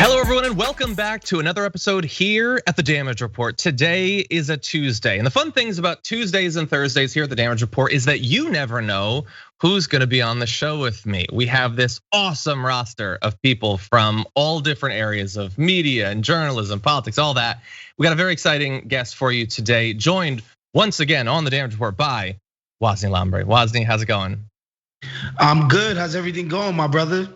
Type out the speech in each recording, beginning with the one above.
Hello, everyone, and welcome back to another episode here at the Damage Report. Today is a Tuesday, and the fun things about Tuesdays and Thursdays here at the Damage Report is that you never know who's gonna be on the show with me. We have this awesome roster of people from all different areas of media and journalism, politics, all that. We got a very exciting guest for you today, joined once again on the Damage Report by Wosny Lambre. Wosny, how's it going? I'm good. How's everything going, my brother?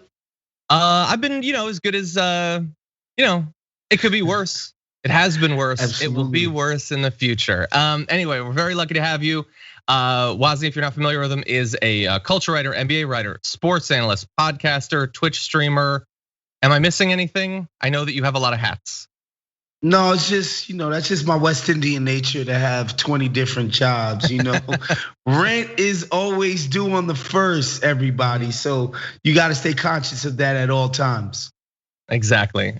I've been, as good as, it could be worse. It has been worse. Absolutely. It will be worse in the future. Anyway, we're very lucky to have you. Wosny, if you're not familiar with him, is a culture writer, NBA writer, sports analyst, podcaster, Twitch streamer. Am I missing anything? I know that you have a lot of hats. No, it's just, that's just my West Indian nature to have 20 different jobs, Rent is always due on the first, everybody. So you got to stay conscious of that at all times. Exactly.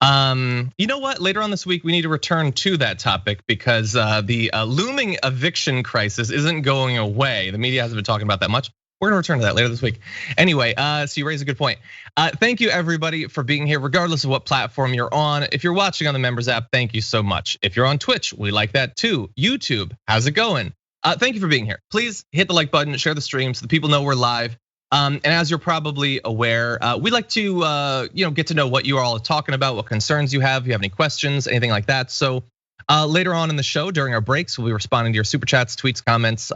You know what? Later on this week, we need to return to that topic because the looming eviction crisis isn't going away. The media hasn't been talking about that much. We're gonna return to that later this week. Anyway, so you raise a good point. Thank you everybody for being here, regardless of what platform you're on. If you're watching on the members app, thank you so much. If you're on Twitch, we like that too. YouTube, how's it going? Thank you for being here. Please hit the like button, share the stream so the people know we're live. And as you're probably aware, we like to get to know what you all are talking about, what concerns you have, if you have any questions, anything like that. So later on in the show, during our breaks, we'll be responding to your super chats, tweets, comments,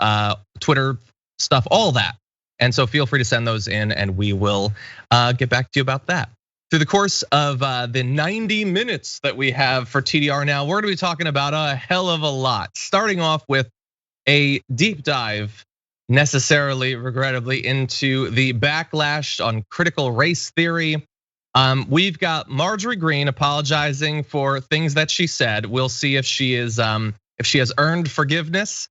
Twitter stuff, all that. And so feel free to send those in and we will get back to you about that. Through the course of the 90 minutes that we have for TDR now, we're gonna be talking about a hell of a lot. Starting off with a deep dive, necessarily, regrettably, into the backlash on critical race theory. We've got Marjorie Greene apologizing for things that she said. We'll see if she has earned forgiveness.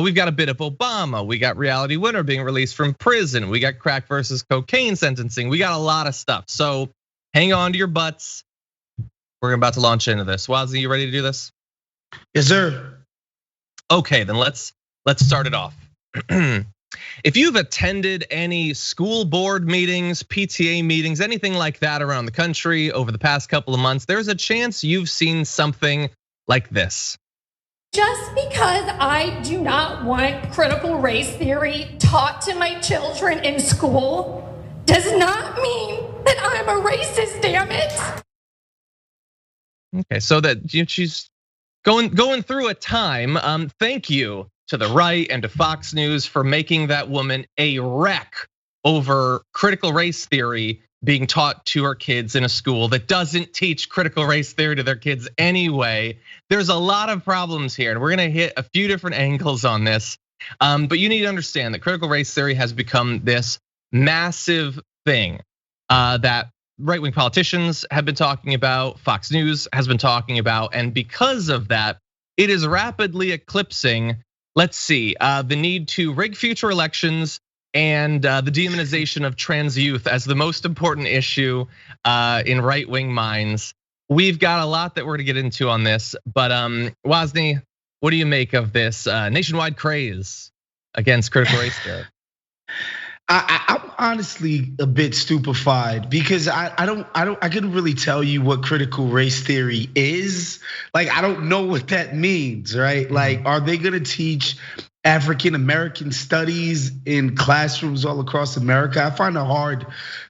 We've got a bit of Obama. We got Reality Winner being released from prison. We got crack versus cocaine sentencing. We got a lot of stuff. So hang on to your butts. We're about to launch into this. Wosny, you ready to do this? Yes, sir. Okay, then let's start it off. If you've attended any school board meetings, PTA meetings, anything like that around the country over the past couple of months, there's a chance you've seen something like this. Just because I do not want critical race theory taught to my children in school does not mean that I'm a racist, damn it. Okay, so that she's going through a time. Thank you to the right and to Fox News for making that woman a wreck over critical race theory being taught to her kids in a school that doesn't teach critical race theory to their kids anyway. There's a lot of problems here, and we're gonna hit a few different angles on this. But you need to understand that critical race theory has become this massive thing that right-wing politicians have been talking about, Fox News has been talking about, and because of that, it is rapidly eclipsing, let's see, the need to rig future elections and the demonization of trans youth as the most important issue in right-wing minds. We've got a lot that we're gonna get into on this, but Wosny, what do you make of this nationwide craze against critical race theory? I'm honestly a bit stupefied because I couldn't really tell you what critical race theory is. Like, I don't know what that means, right? Like, are they gonna teach African American studies in classrooms all across America? I find it hard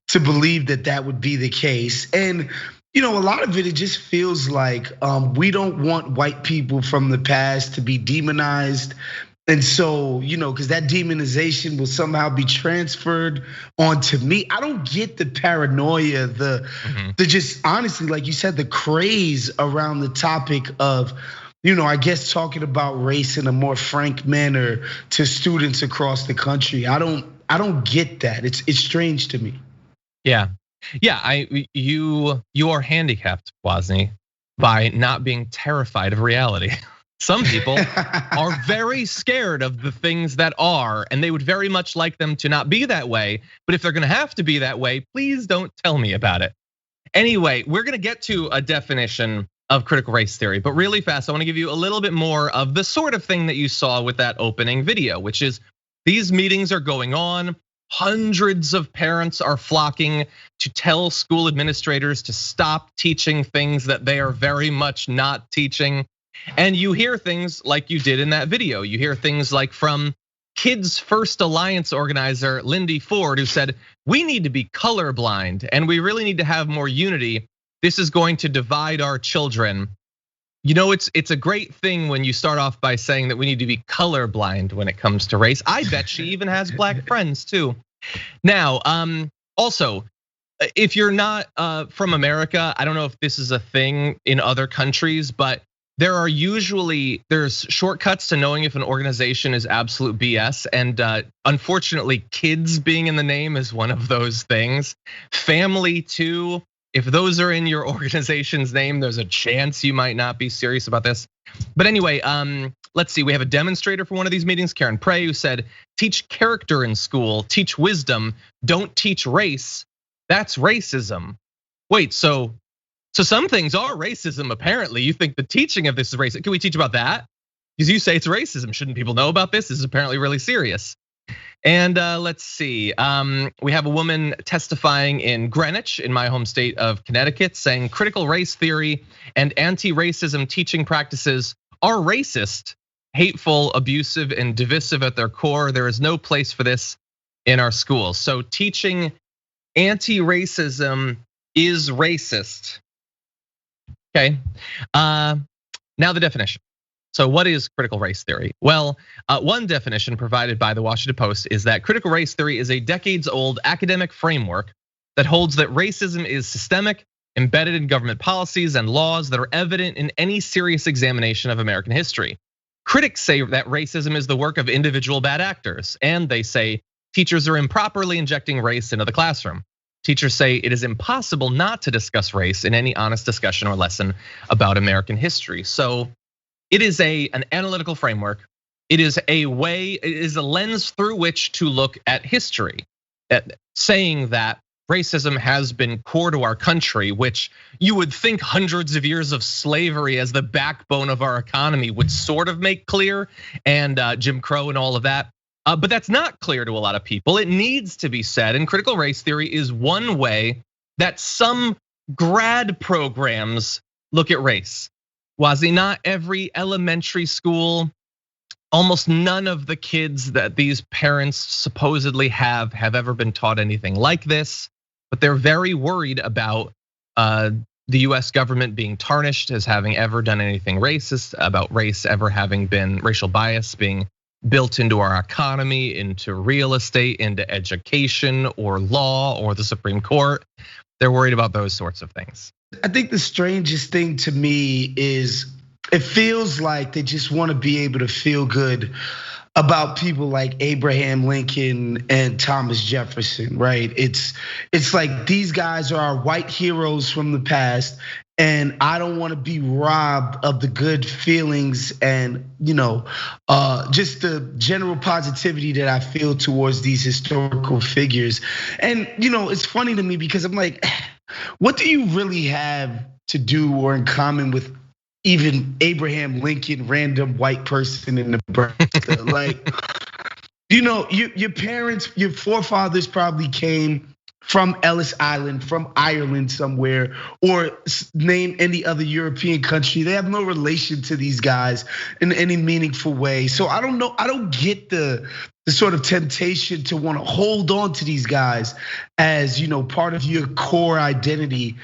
to believe that that would be the case. And a lot of it just feels like we don't want white people from the past to be demonized. And so, because that demonization will somehow be transferred onto me. I don't get the paranoia, the just honestly, like you said, the craze around the topic of, I guess talking about race in a more frank manner to students across the country. I don't get that. It's strange to me. Yeah, you are handicapped, Wosny, by not being terrified of reality. Some people are very scared of the things that are, and they would very much like them to not be that way. But if they're gonna have to be that way, please don't tell me about it. Anyway, we're gonna get to a definition of critical race theory, but really fast, I wanna give you a little bit more of the sort of thing that you saw with that opening video, which is these meetings are going on. Hundreds of parents are flocking to tell school administrators to stop teaching things that they are very much not teaching. And you hear things like you did in that video. You hear things like from Kids First Alliance organizer Lindy Ford, who said, we need to be colorblind and we really need to have more unity. This is going to divide our children. You know, it's a great thing when you start off by saying that we need to be colorblind when it comes to race. I bet she even has black friends too. Now, also, if you're not from America, I don't know if this is a thing in other countries, but there's shortcuts to knowing if an organization is absolute BS. And unfortunately, kids being in the name is one of those things. Family too. If those are in your organization's name, there's a chance you might not be serious about this. But anyway, let's see. We have a demonstrator for one of these meetings, Karen Prey, who said, teach character in school, teach wisdom, don't teach race. That's racism. Wait, so some things are racism, apparently. You think the teaching of this is racist. Can we teach about that? Because you say it's racism. Shouldn't people know about this? This is apparently really serious. And let's see, we have a woman testifying in Greenwich, in my home state of Connecticut, saying critical race theory and anti-racism teaching practices are racist, hateful, abusive, and divisive at their core. There is no place for this in our schools. So teaching anti-racism is racist. Okay, now the definition. So what is critical race theory? Well, one definition provided by the Washington Post is that critical race theory is a decades-old academic framework that holds that racism is systemic, embedded in government policies and laws that are evident in any serious examination of American history. Critics say that racism is the work of individual bad actors, and they say teachers are improperly injecting race into the classroom. Teachers say it is impossible not to discuss race in any honest discussion or lesson about American history. So it is an analytical framework. It is a lens through which to look at history, saying that racism has been core to our country, which you would think hundreds of years of slavery as the backbone of our economy would sort of make clear, and Jim Crow and all of that. But that's not clear to a lot of people. It needs to be said, and critical race theory is one way that some grad programs look at race. Wosny, not every elementary school, almost none of the kids that these parents supposedly have ever been taught anything like this, but they're very worried about the US government being tarnished as having ever done anything racist, about race ever having been, racial bias being built into our economy, into real estate, into education or law or the Supreme Court. They're worried about those sorts of things. I think the strangest thing to me is it feels like they just want to be able to feel good about people like Abraham Lincoln and Thomas Jefferson, right? It's like these guys are our white heroes from the past, and I don't want to be robbed of the good feelings and just the general positivity that I feel towards these historical figures. And it's funny to me because I'm like, what do you really have to do or in common with even Abraham Lincoln, random white person in Nebraska? Like, your parents, your forefathers probably came from Ellis Island, from Ireland somewhere, or name any other European country. They have no relation to these guys in any meaningful way. So I don't know. I don't get the sort of temptation to want to hold on to these guys as part of your core identity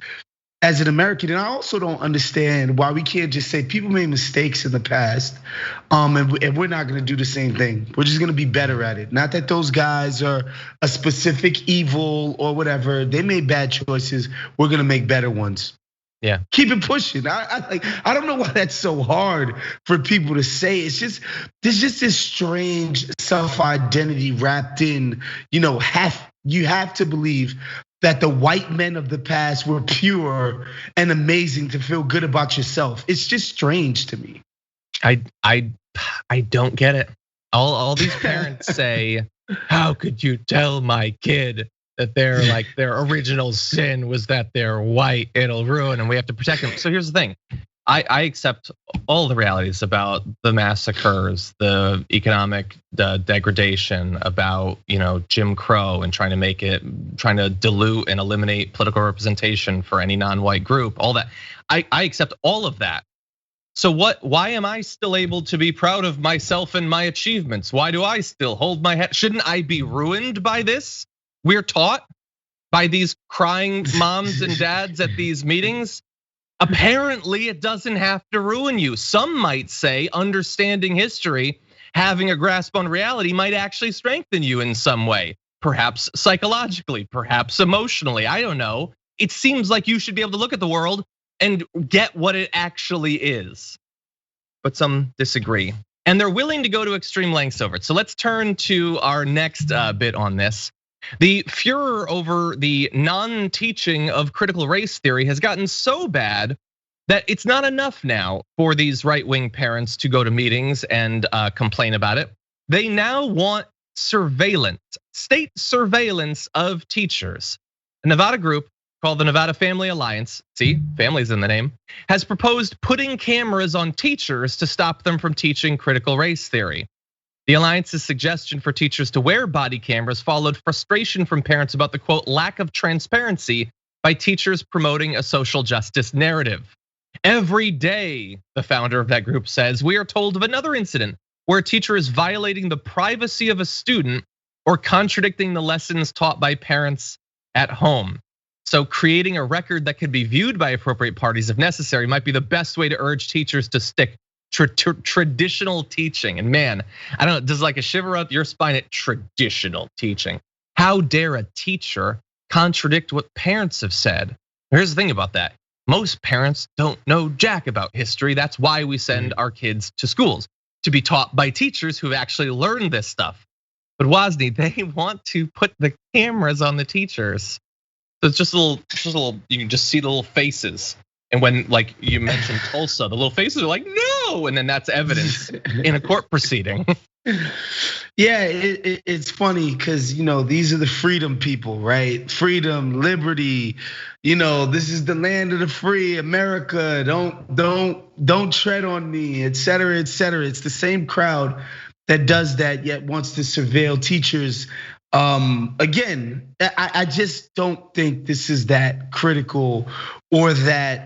as an American. And I also don't understand why we can't just say people made mistakes in the past, and we're not gonna do the same thing. We're just gonna be better at it. Not that those guys are a specific evil or whatever. They made bad choices. We're gonna make better ones. Yeah, keep it pushing. I don't know why that's so hard for people to say. It's just there's just this strange self-identity wrapped in. You have to believe that the white men of the past were pure and amazing to feel good about yourself. It's just strange to me. I don't get it. All these parents say, how could you tell my kid that their original sin was that they're white, it'll ruin and we have to protect them. So here's the thing. I accept all the realities about the massacres, the economic degradation, about Jim Crow and trying to dilute and eliminate political representation for any non-white group. All that, I accept all of that. So why am I still able to be proud of myself and my achievements? Why do I still hold my head? Shouldn't I be ruined by this? We're taught by these crying moms and dads at these meetings. Apparently, it doesn't have to ruin you. Some might say understanding history, having a grasp on reality might actually strengthen you in some way, perhaps psychologically, perhaps emotionally. I don't know. It seems like you should be able to look at the world and get what it actually is. But some disagree. And they're willing to go to extreme lengths over it. So let's turn to our next bit on this. The furor over the non-teaching of critical race theory has gotten so bad that it's not enough now for these right-wing parents to go to meetings and complain about it. They now want surveillance, state surveillance of teachers. A Nevada group called the Nevada Family Alliance, see, family's in the name, has proposed putting cameras on teachers to stop them from teaching critical race theory. The Alliance's suggestion for teachers to wear body cameras followed frustration from parents about the quote, lack of transparency by teachers promoting a social justice narrative. Every day, the founder of that group says, we are told of another incident where a teacher is violating the privacy of a student or contradicting the lessons taught by parents at home. So creating a record that could be viewed by appropriate parties if necessary might be the best way to urge teachers to stick traditional teaching. And man, I don't know, does like a shiver up your spine at traditional teaching? How dare a teacher contradict what parents have said? Here's the thing about that. Most parents don't know jack about history. That's why we send our kids to schools, to be taught by teachers who've actually learned this stuff. But Wosny, they want to put the cameras on the teachers. So it's just a little, you can just see the little faces. And when, like you mentioned Tulsa, the little faces are like, no, and then that's evidence in a court proceeding. Yeah, it's funny because these are the freedom people, right? Freedom, liberty. This is the land of the free, America. Don't tread on me, et cetera, et cetera. It's the same crowd that does that yet wants to surveil teachers. Again, I just don't think this is that critical or that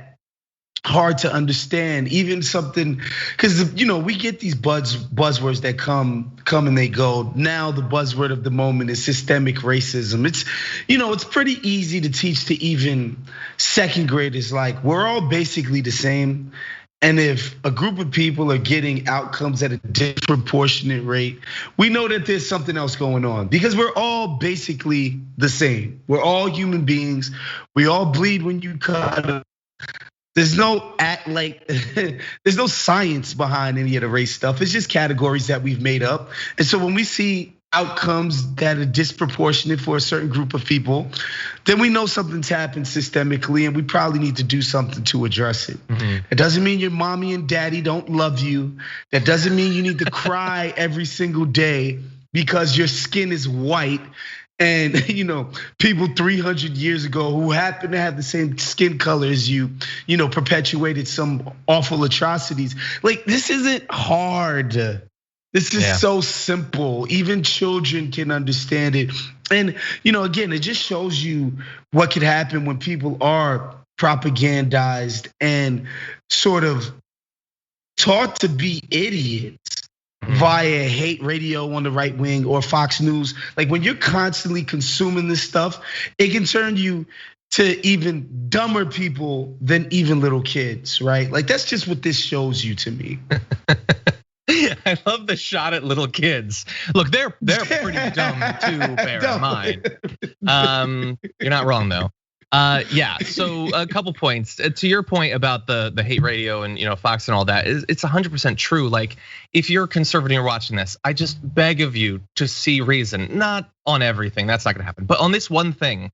hard to understand. Even something, because we get these buzzwords that come and they go. Now the buzzword of the moment is systemic racism. It's pretty easy to teach to even second graders, like we're all basically the same. And if a group of people are getting outcomes at a disproportionate rate, we know that there's something else going on because we're all basically the same. We're all human beings. We all bleed when you cut. There's no there's no science behind any of the race stuff. It's just categories that we've made up. And so when we see outcomes that are disproportionate for a certain group of people, then we know something's happened systemically and we probably need to do something to address it. It doesn't mean your mommy and daddy don't love you. That doesn't mean you need to cry every single day because your skin is white. And people 300 years ago who happen to have the same skin color as you, perpetuated some awful atrocities. Like, this isn't hard. This is so simple. Even children can understand it. And again, it just shows you what could happen when people are propagandized and sort of taught to be idiots via hate radio on the right wing or Fox News. Like when you're constantly consuming this stuff, it can turn you to even dumber people than even little kids, right? Like that's just what this shows you to me. I love the shot at little kids. Look, they're pretty dumb too, bear in mind. You're not wrong though. Yeah, so a couple points. To your point about the hate radio and Fox and all that, it's 100% true. Like if you're conservative and you're watching this, I just beg of you to see reason, not on everything, that's not gonna happen, but on this one thing.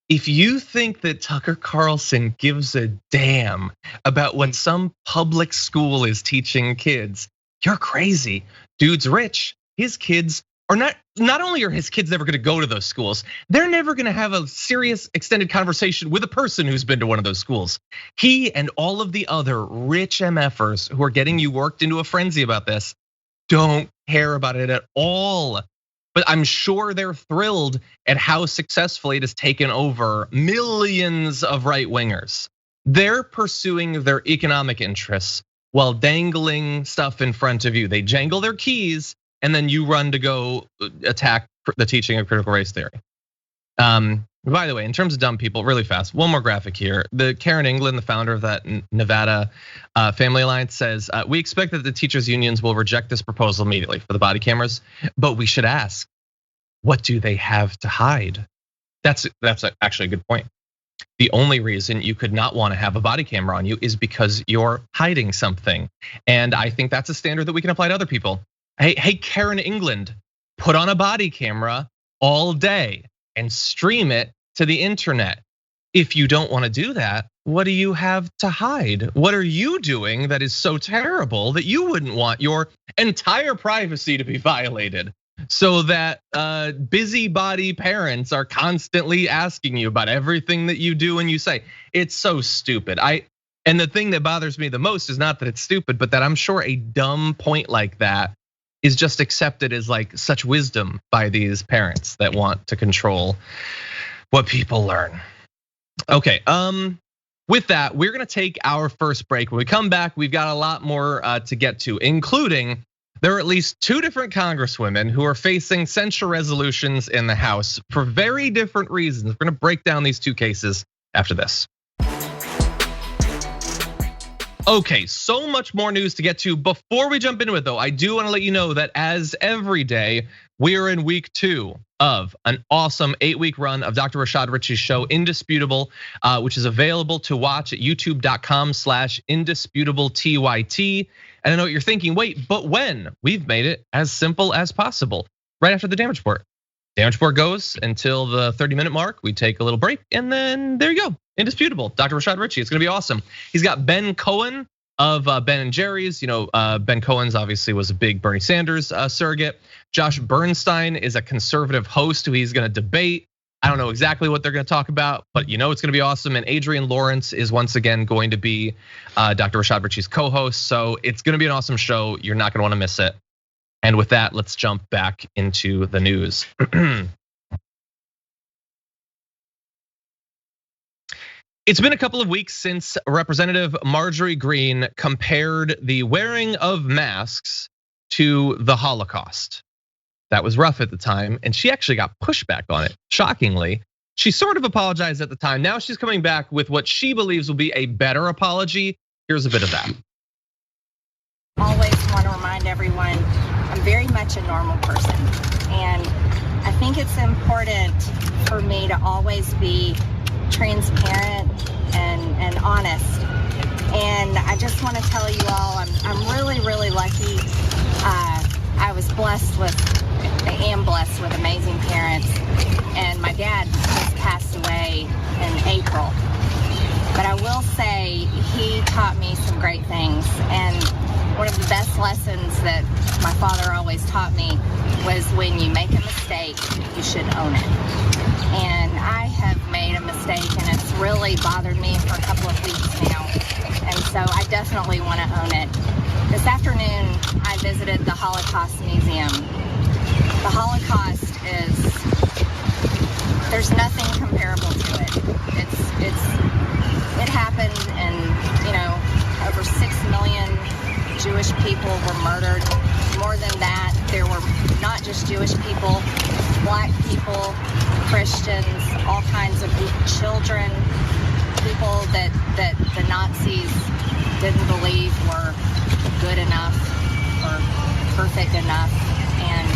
If you think that Tucker Carlson gives a damn about what some public school is teaching kids, you're crazy. Dude's rich, his kids are not only are his kids never gonna go to those schools, they're never gonna have a serious extended conversation with a person who's been to one of those schools. He and all of the other rich MFers who are getting you worked into a frenzy about this don't care about it at all. But I'm sure they're thrilled at how successfully it has taken over millions of right wingers. They're pursuing their economic interests while dangling stuff in front of you. They jangle their keys and then you run to go attack the teaching of critical race theory. By the way, in terms of dumb people, really fast, one more graphic here. The Karen England, the founder of that Nevada Family Alliance, says, we expect that the teachers unions will reject this proposal immediately for the body cameras, but we should ask, what do they have to hide? That's actually a good point. The only reason you could not want to have a body camera on you is because you're hiding something. And I think that's a standard that we can apply to other people. Hey, Karen England, put on a body camera all day and stream it to the internet. If you don't want to do that, what do you have to hide? What are you doing that is so terrible that you wouldn't want your entire privacy to be violated? So that busybody parents are constantly asking you about everything that you do and you say. It's so stupid. And the thing that bothers me the most is not that it's stupid, but that I'm sure a dumb point like that is just accepted as like such wisdom by these parents that want to control what people learn. Okay, with that, we're gonna take our first break. When we come back, we've got a lot more to get to, including there are at least 2 different congresswomen who are facing censure resolutions in the House for very different reasons. We're gonna break down these 2 cases after this. Okay, so much more news to get to. Before we jump into it though, I do wanna let you know that as every day, we are in week 2 of an awesome 8-week run of Dr. Rashad Richey's show, Indisputable, which is available to watch at youtube.com/indisputable_TYT. And I know what you're thinking, wait, but when? We've made it as simple as possible. Right after the damage report. Damage report goes until the 30-minute mark. We take a little break and then there you go. Indisputable, Dr. Rashad Richey. It's gonna be awesome. He's got Ben Cohen of Ben and Jerry's. Ben Cohen's obviously was a big Bernie Sanders surrogate. Josh Bernstein is a conservative host who he's gonna debate. I don't know exactly what they're gonna talk about, but it's gonna be awesome. And Adrian Lawrence is once again going to be Dr. Rashad Richey's co-host. So it's gonna be an awesome show. You're not gonna wanna miss it. And with that, let's jump back into the news. It's been a couple of weeks since Representative Marjorie Greene compared the wearing of masks to the Holocaust. That was rough at the time, and she actually got pushback on it, shockingly. She sort of apologized at the time. Now she's coming back with what she believes will be a better apology. Here's a bit of that. Always want to remind everyone, I'm very much a normal person. And I think it's important for me to always be transparent and honest. And I just want to tell you all, I'm really, really lucky. I am blessed with amazing parents. And my dad just passed away in April. But I will say he taught me some great things. And one of the best lessons that my father always taught me was when you make a mistake, you should own it. And I have made a mistake and it's really bothered me for a couple of weeks now. And so I definitely want to own it. This afternoon, I visited the Holocaust Museum. The Holocaust there's nothing comparable to it. It happened and, over 6 million Jewish people were murdered. More than that, there were not just Jewish people, Black people, Christians, all kinds of children, people that the Nazis didn't believe were good enough or perfect enough. And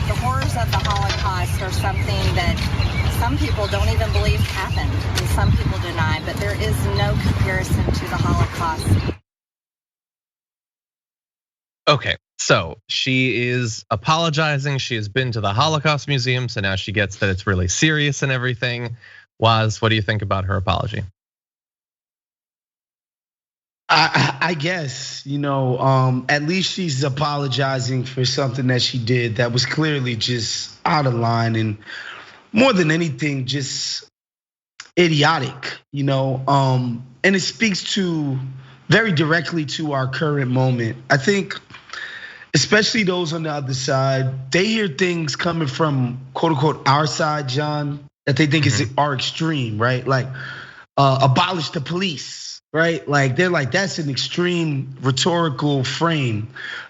the horrors of the Holocaust are something that some people don't even believe happened, and some people deny, but there is no comparison to the Holocaust. Okay, so she is apologizing. She has been to the Holocaust Museum, so now she gets that it's really serious and everything. Waz, what do you think about her apology? I guess, at least she's apologizing for something that she did that was clearly just out of line and more than anything, just idiotic, and it speaks to very directly to our current moment. I think, especially those on the other side, they hear things coming from quote unquote our side, John, that they think is our extreme, right? Like abolish the police. Right, like they're like that's an extreme rhetorical frame.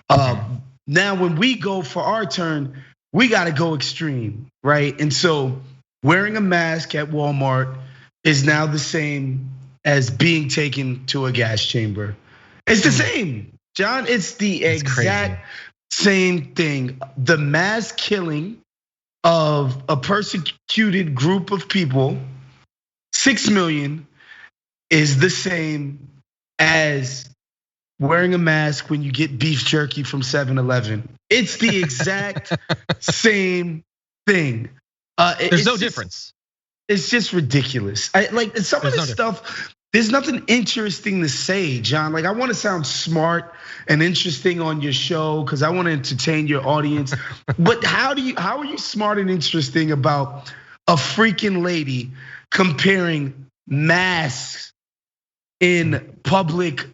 Now, when we go for our turn, we got to go extreme, right? And so, wearing a mask at Walmart is now the same as being taken to a gas chamber. It's the same, John. It's the exact same thing. The mass killing of a persecuted group of people, 6 million. Is the same as wearing a mask when you get beef jerky from 7-Eleven. It's the exact same thing. There's no difference. It's just ridiculous. Like some of this stuff, there's nothing interesting to say, John. Like I want to sound smart and interesting on your show because I want to entertain your audience. But how are you smart and interesting about a freaking lady comparing masks in public,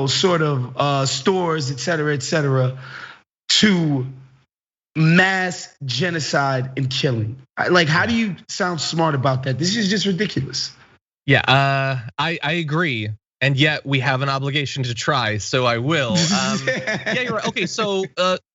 sort of stores, et cetera, to mass genocide and killing? Like, how do you sound smart about that? This is just ridiculous. Yeah, I agree. And yet we have an obligation to try, so I will. Yeah, you're right. Okay, so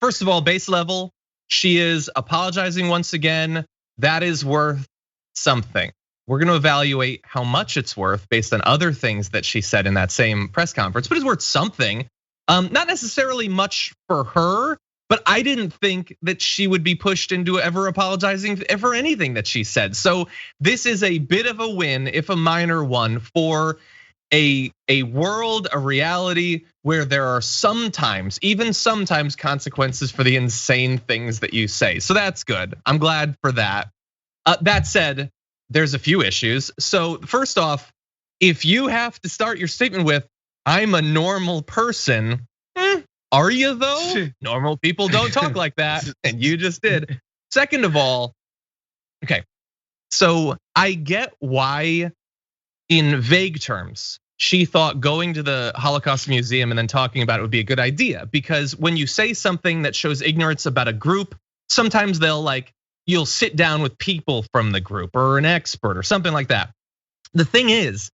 first of all, base level, she is apologizing once again. That is worth something. We're going to evaluate how much it's worth based on other things that she said in that same press conference, but it's worth something. Not necessarily much for her, but I didn't think that she would be pushed into ever apologizing for anything that she said. So this is a bit of a win, if a minor one, for a world, a reality where there are sometimes, even sometimes, consequences for the insane things that you say. So that's good. I'm glad for that. That said, there's a few issues. So first off, if you have to start your statement with, I'm a normal person, are you though? Normal people don't talk like that, and you just did. Second of all, okay, so I get why in vague terms, she thought going to the Holocaust Museum and then talking about it would be a good idea. Because when you say something that shows ignorance about a group, sometimes you'll sit down with people from the group or an expert or something like that. The thing is,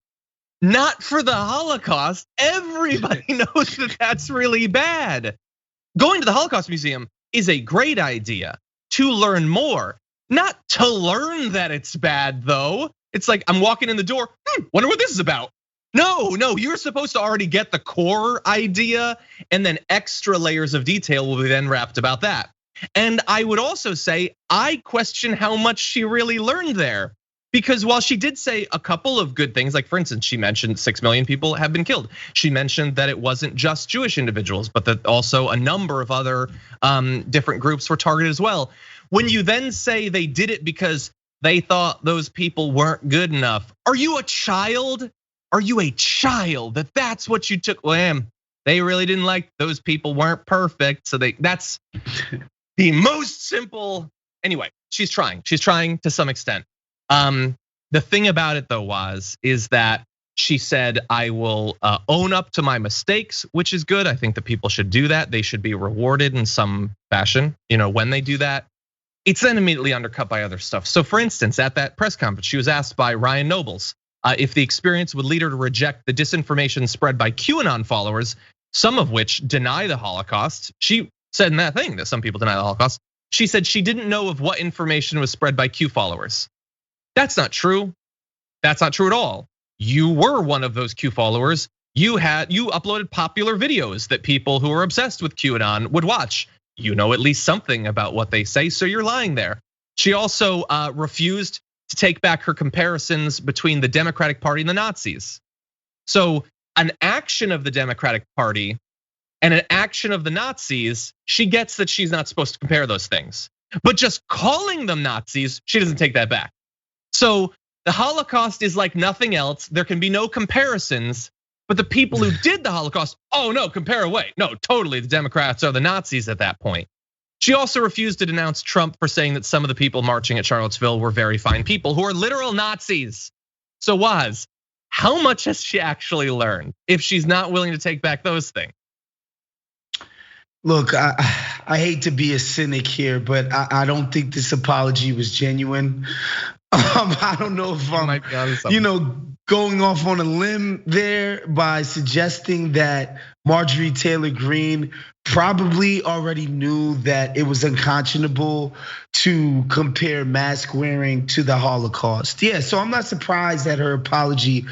not for the Holocaust. Everybody knows that that's really bad. Going to the Holocaust Museum is a great idea to learn more, not to learn that it's bad though. It's like I'm walking in the door, wonder what this is about. No, you're supposed to already get the core idea and then extra layers of detail will be then wrapped about that. And I would also say, I question how much she really learned there. Because while she did say a couple of good things, like for instance, she mentioned 6 million people have been killed. She mentioned that it wasn't just Jewish individuals, but that also a number of other different groups were targeted as well. When you then say they did it because they thought those people weren't good enough, are you a child? Are you a child that's what you took? Well, they really didn't like those people weren't perfect, so that's the most simple. Anyway, she's trying to some extent. The thing about it though is that she said, I will own up to my mistakes, which is good. I think that people should do that. They should be rewarded in some fashion, when they do that. It's then immediately undercut by other stuff. So for instance, at that press conference, she was asked by Ryan Nobles if the experience would lead her to reject the disinformation spread by QAnon followers, some of which deny the Holocaust. She said in that thing that some people deny the Holocaust. She said she didn't know of what information was spread by Q followers. That's not true. That's not true at all. You were one of those Q followers. You uploaded popular videos that people who are obsessed with QAnon would watch. You know at least something about what they say, so you're lying there. She also refused to take back her comparisons between the Democratic Party and the Nazis. So an action of the Democratic Party and an action of the Nazis, she gets that she's not supposed to compare those things. But just calling them Nazis, she doesn't take that back. So the Holocaust is like nothing else. There can be no comparisons, But the people who did the Holocaust, oh no, compare away. No, totally, the Democrats are the Nazis at that point. She also refused to denounce Trump for saying that some of the people marching at Charlottesville were very fine people who are literal Nazis. So Woz, how much has she actually learned if she's not willing to take back those things? Look, I hate to be a cynic here, but I don't think this apology was genuine. I don't know if I'm, going off on a limb there by suggesting that Marjorie Taylor Greene probably already knew that it was unconscionable to compare mask wearing to the Holocaust. Yeah, so I'm not surprised that her apology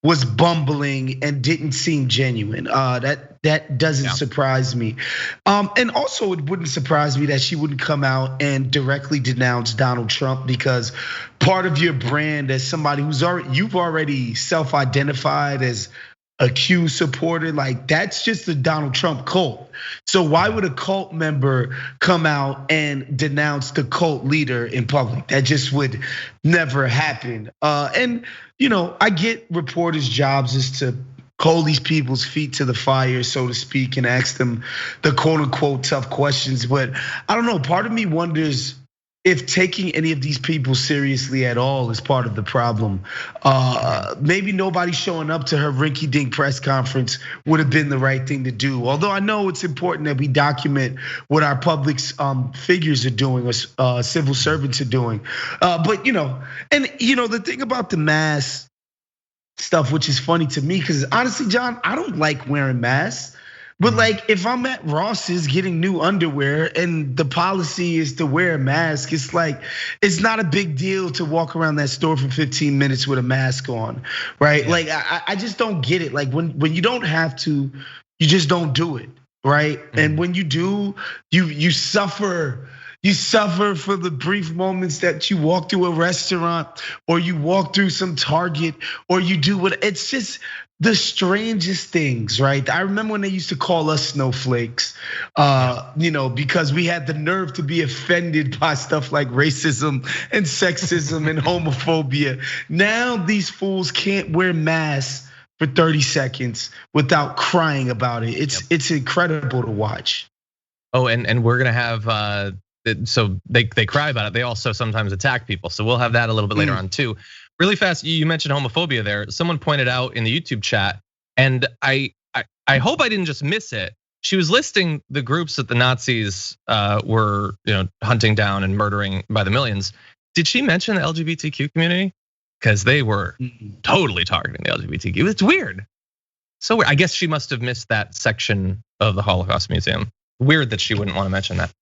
was bumbling and didn't seem genuine. That doesn't surprise me. And also it wouldn't surprise me that she wouldn't come out and directly denounce Donald Trump, because part of your brand as somebody you've already self-identified as a Q supporter, like that's just the Donald Trump cult. So why would a cult member come out and denounce the cult leader in public? That just would never happen. And I get reporters' jobs is to hold these people's feet to the fire, so to speak, and ask them the quote unquote tough questions. But I don't know, part of me wonders if taking any of these people seriously at all is part of the problem. Maybe nobody showing up to her rinky-dink press conference would have been the right thing to do. Although I know it's important that we document what our public figures are doing, or civil servants are doing. But the thing about the mask stuff, which is funny to me, because honestly, John, I don't like wearing masks. But like, if I'm at Ross's getting new underwear and the policy is to wear a mask, it's like, it's not a big deal to walk around that store for 15 minutes with a mask on, right? Yeah. Like, I just don't get it. Like when you don't have to, you just don't do it, right? And when you do, you suffer. You suffer for the brief moments that you walk through a restaurant, or you walk through some Target, or you do what, it's just the strangest things, right? I remember when they used to call us snowflakes, because we had the nerve to be offended by stuff like racism and sexism and homophobia. Now these fools can't wear masks for 30 seconds without crying about it. It's incredible to watch. Oh, and we're gonna have, so they cry about it. They also sometimes attack people. So we'll have that a little bit later on too. Really fast, you mentioned homophobia there. Someone pointed out in the YouTube chat, and I hope I didn't just miss it. She was listing the groups that the Nazis were hunting down and murdering by the millions. Did she mention the LGBTQ community? Because they were totally targeting the LGBTQ. It's weird. So weird. I guess she must have missed that section of the Holocaust Museum. Weird that she wouldn't want to mention that.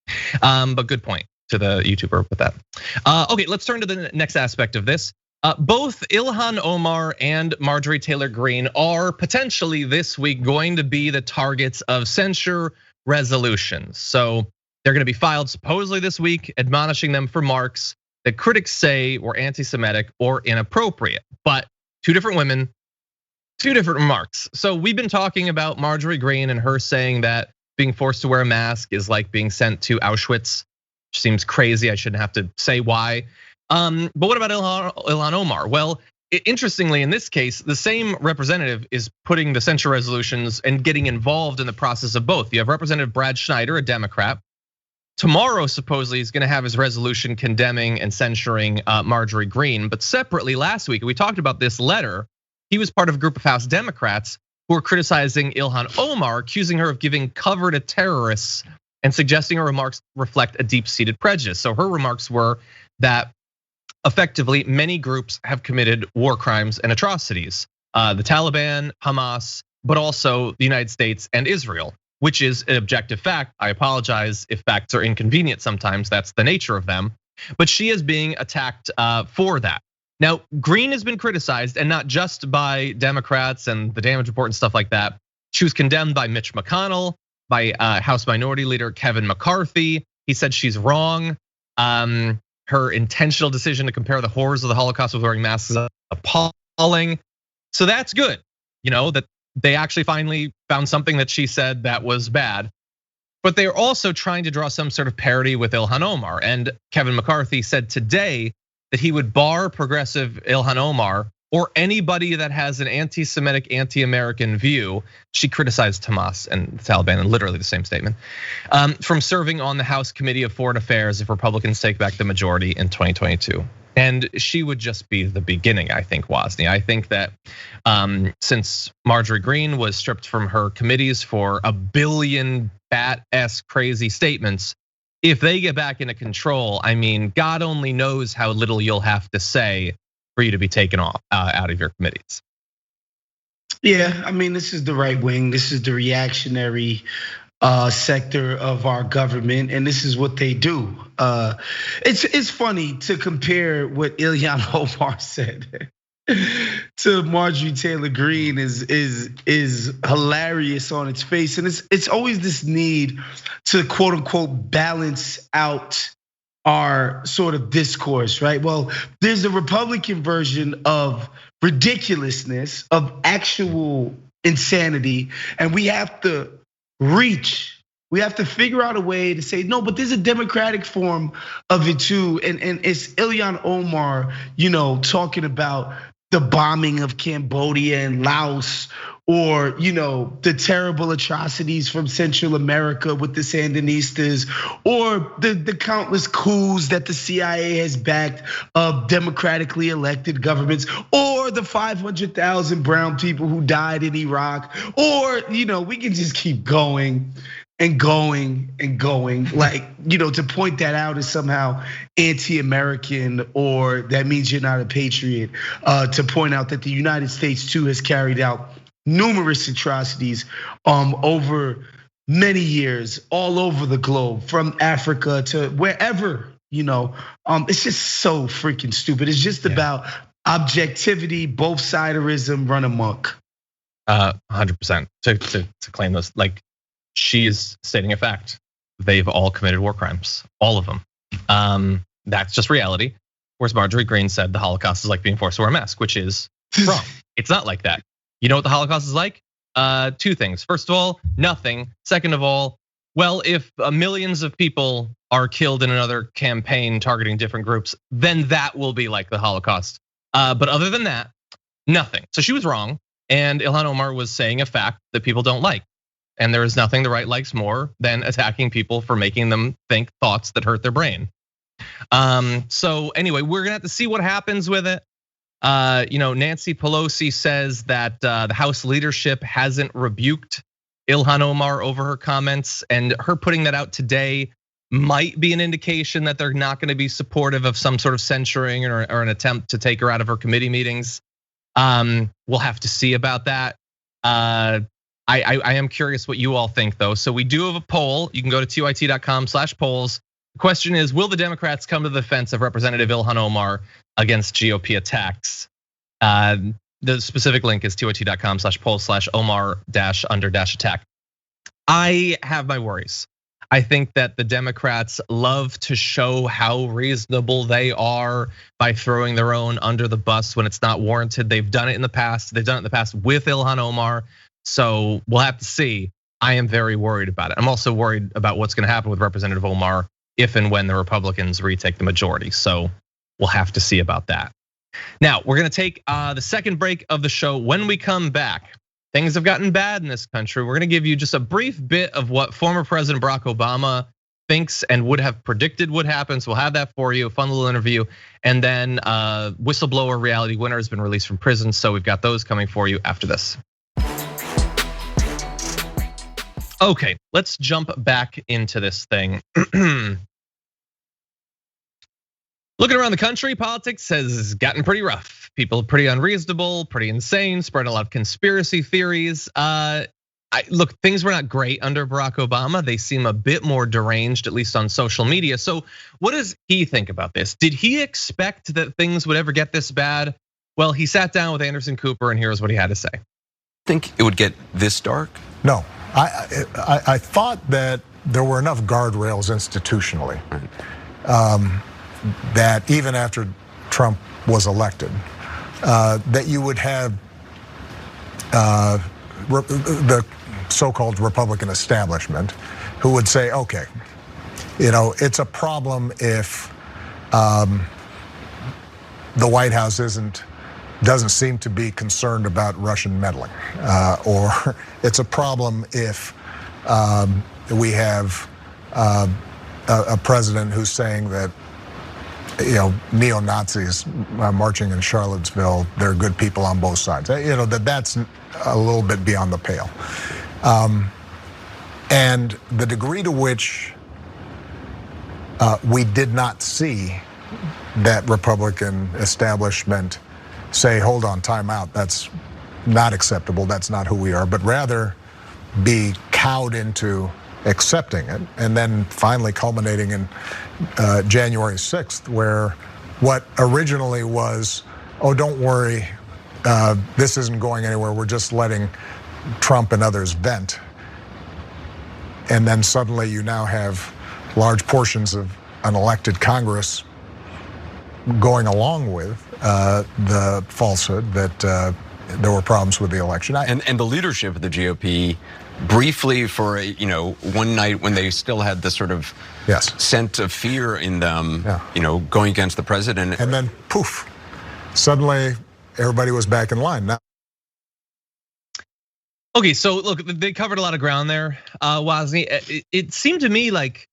But good point to the YouTuber with that. Okay, let's turn to the next aspect of this. Both Ilhan Omar and Marjorie Taylor Greene are potentially this week going to be the targets of censure resolutions. So they're going to be filed supposedly this week, admonishing them for marks that critics say were anti-Semitic or inappropriate. But two different women, two different remarks. So we've been talking about Marjorie Greene and her saying that being forced to wear a mask is like being sent to Auschwitz, which seems crazy. I shouldn't have to say why. But what about Ilhan Omar? Well, interestingly, in this case, the same representative is putting the censure resolutions and getting involved in the process of both. You have Representative Brad Schneider, a Democrat. Tomorrow, supposedly, he's gonna have his resolution condemning and censuring Marjorie Greene. But separately, last week, we talked about this letter. He was part of a group of House Democrats who were criticizing Ilhan Omar, accusing her of giving cover to terrorists and suggesting her remarks reflect a deep-seated prejudice. So her remarks were that effectively, many groups have committed war crimes and atrocities. The Taliban, Hamas, but also the United States and Israel, which is an objective fact. I apologize if facts are inconvenient sometimes, that's the nature of them. But she is being attacked for that. Now, Greene has been criticized, and not just by Democrats and the damage report and stuff like that. She was condemned by Mitch McConnell, by House Minority Leader Kevin McCarthy. He said she's wrong. Her intentional decision to compare the horrors of the Holocaust with wearing masks is appalling. So that's good, that they actually finally found something that she said that was bad. But they're also trying to draw some sort of parity with Ilhan Omar. And Kevin McCarthy said today that he would bar progressive Ilhan Omar or anybody that has an anti-Semitic, anti-American view. She criticized Hamas and the Taliban in literally the same statement, from serving on the House Committee of Foreign Affairs if Republicans take back the majority in 2022. And she would just be the beginning, I think, Wosny. I think that since Marjorie Greene was stripped from her committees for a billion bat-esque crazy statements, if they get back into control, I mean, God only knows how little you'll have to say for you to be taken off out of your committees. Yeah, I mean, this is the right wing. This is the reactionary sector of our government, and this is what they do. It's funny to compare what Ilhan Omar said to Marjorie Taylor Greene is hilarious on its face, and it's always this need to quote unquote balance out our sort of discourse, right? Well, there's a Republican version of ridiculousness, of actual insanity, and we have to reach. We have to figure out a way to say no, but there's a democratic form of it too, and it's Ilhan Omar, talking about the bombing of Cambodia and Laos, or the terrible atrocities from Central America with the Sandinistas, or the countless coups that the CIA has backed of democratically elected governments, or the 500,000 brown people who died in Iraq, or we can just keep going and going and going. Like, to point that out is somehow anti-American, or that means you're not a patriot. To point out that the United States too has carried out numerous atrocities over many years all over the globe, from Africa to wherever, it's just so freaking stupid. It's just about objectivity, both siderism run amok. 100% to claim those, like, she is stating a fact. They've all committed war crimes, all of them. That's just reality. Whereas Marjorie Greene said the Holocaust is like being forced to wear a mask, which is wrong. It's not like that. You know what the Holocaust is like? Two things. First of all, nothing. Second of all, well, if millions of people are killed in another campaign targeting different groups, then that will be like the Holocaust. But other than that, nothing. So she was wrong, and Ilhan Omar was saying a fact that people don't like. And there is nothing the right likes more than attacking people for making them think thoughts that hurt their brain. So anyway, we're gonna have to see what happens with it. Nancy Pelosi says that the House leadership hasn't rebuked Ilhan Omar over her comments, and her putting that out today might be an indication that they're not gonna be supportive of some sort of censuring or an attempt to take her out of her committee meetings. We'll have to see about that. I am curious what you all think, though. So we do have a poll. You can go to tyt.com/polls. The question is, will the Democrats come to the defense of Representative Ilhan Omar against GOP attacks? The specific link is tyt.com/polls/Omar-under-attack. I have my worries. I think that the Democrats love to show how reasonable they are by throwing their own under the bus when it's not warranted. They've done it in the past. They've done it in the past with Ilhan Omar. So we'll have to see. I am very worried about it. I'm also worried about what's gonna happen with Representative Omar if and when the Republicans retake the majority. So we'll have to see about that. Now, we're gonna take the second break of the show. When we come back, things have gotten bad in this country. We're gonna give you just a brief bit of what former President Barack Obama thinks and would have predicted would happen. So we'll have that for you, a fun little interview. And then Whistleblower Reality Winner has been released from prison. So we've got those coming for you after this. Okay, let's jump back into this thing. Looking around the country, politics has gotten pretty rough. People are pretty unreasonable, pretty insane, spread a lot of conspiracy theories. Look, things were not great under Barack Obama. They seem a bit more deranged, at least on social media. So what does he think about this? Did he expect that things would ever get this bad? Well, he sat down with Anderson Cooper, and here's what he had to say. Think it would get this dark? No, I thought that there were enough guardrails institutionally that even after Trump was elected, that you would have the so-called Republican establishment who would say, okay, it's a problem if the White House isn't doesn't seem to be concerned about Russian meddling, or it's a problem if we have a president who's saying that, neo-Nazis marching in Charlottesville, they're good people on both sides. That's a little bit beyond the pale. And the degree to which we did not see that Republican establishment say, hold on, time out, that's not acceptable, that's not who we are, but rather be cowed into accepting it, and then finally culminating in January 6th, where what originally was, oh, don't worry, this isn't going anywhere, we're just letting Trump and others vent. And then suddenly you now have large portions of an elected Congress going along with the falsehood that there were problems with the election. And the leadership of the GOP briefly for one night when they still had this sort of scent of fear in them, going against the president. And then poof, suddenly everybody was back in line. Now. Okay, so look, they covered a lot of ground there, Wosny. It seemed to me like,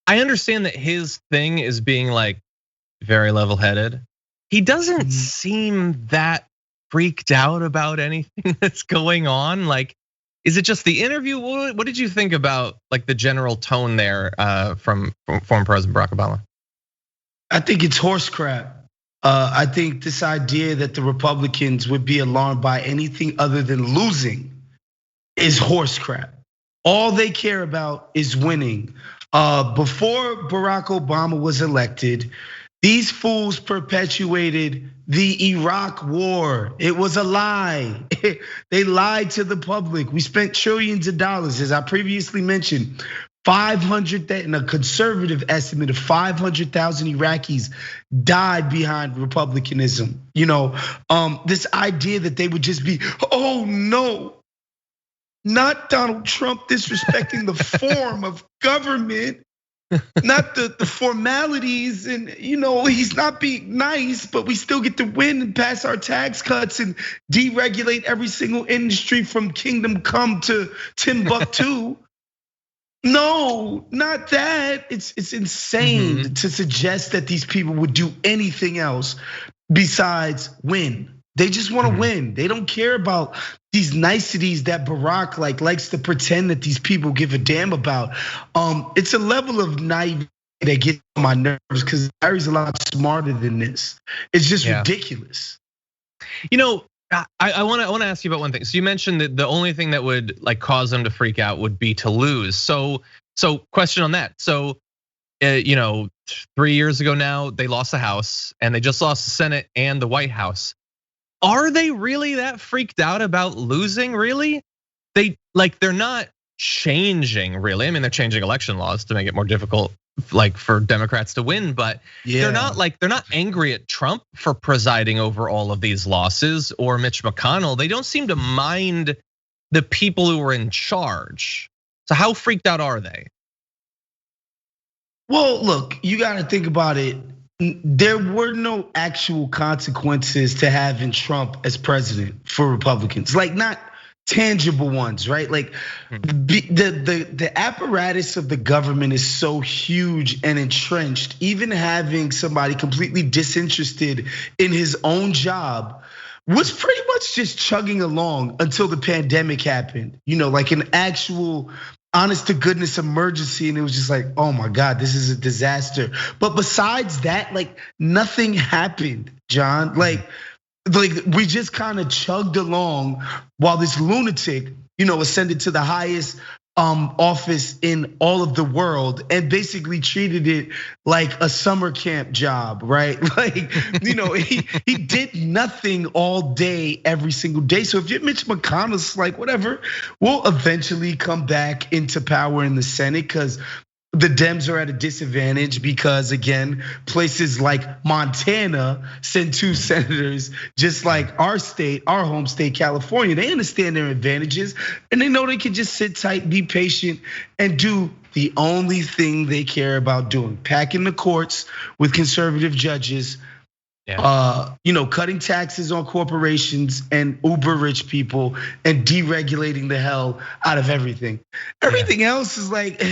I understand that his thing is being like very level-headed. He doesn't seem that freaked out about anything that's going on. Like, is it just the interview? What did you think about like the general tone there from former President Barack Obama? I think it's horse crap. I think this idea that the Republicans would be alarmed by anything other than losing is horse crap. All they care about is winning. Before Barack Obama was elected, these fools perpetuated the Iraq war. It was a lie. They lied to the public. We spent trillions of dollars, as I previously mentioned. 500, and a conservative estimate of 500,000 Iraqis died behind republicanism. This idea that they would just be, oh no, not Donald Trump disrespecting the form of government, not the formalities, and he's not being nice, but we still get to win and pass our tax cuts and deregulate every single industry from Kingdom Come to Timbuktu. No, not that. It's insane to suggest that these people would do anything else besides win. They just want to win. They don't care about these niceties that Barack likes to pretend that these people give a damn about. It's a level of naivety that gets on my nerves because Larry's a lot smarter than this. It's just ridiculous. I want to ask you about one thing. So you mentioned that the only thing that would like cause them to freak out would be to lose. So question on that. So 3 years ago now they lost the House and they just lost the Senate and the White House. Are they really that freaked out about losing? Really? They're not changing really. I mean, they're changing election laws to make it more difficult like for Democrats to win, but they're not angry at Trump for presiding over all of these losses or Mitch McConnell. They don't seem to mind the people who are in charge. So how freaked out are they? Well, look, you got to think about it. There were no actual consequences to having Trump as president for Republicans, like not tangible ones, right? Like the apparatus of the government is so huge and entrenched. Even having somebody completely disinterested in his own job was pretty much just chugging along until the pandemic happened. Like an actual honest to goodness emergency, and it was just like, oh my God, this is a disaster. But besides that, like nothing happened, John. Like we just kind of chugged along while this lunatic, ascended to the highest office in all of the world and basically treated it like a summer camp job, right? Like, he did nothing all day, every single day. So if you're Mitch McConnell's like, whatever, we'll eventually come back into power in the Senate because the Dems are at a disadvantage because, again, places like Montana send 2 senators, just like our state, our home state, California. They understand their advantages and they know they can just sit tight, be patient, and do the only thing they care about doing, packing the courts with conservative judges Cutting taxes on corporations and uber rich people and deregulating the hell out of everything. Everything else is like,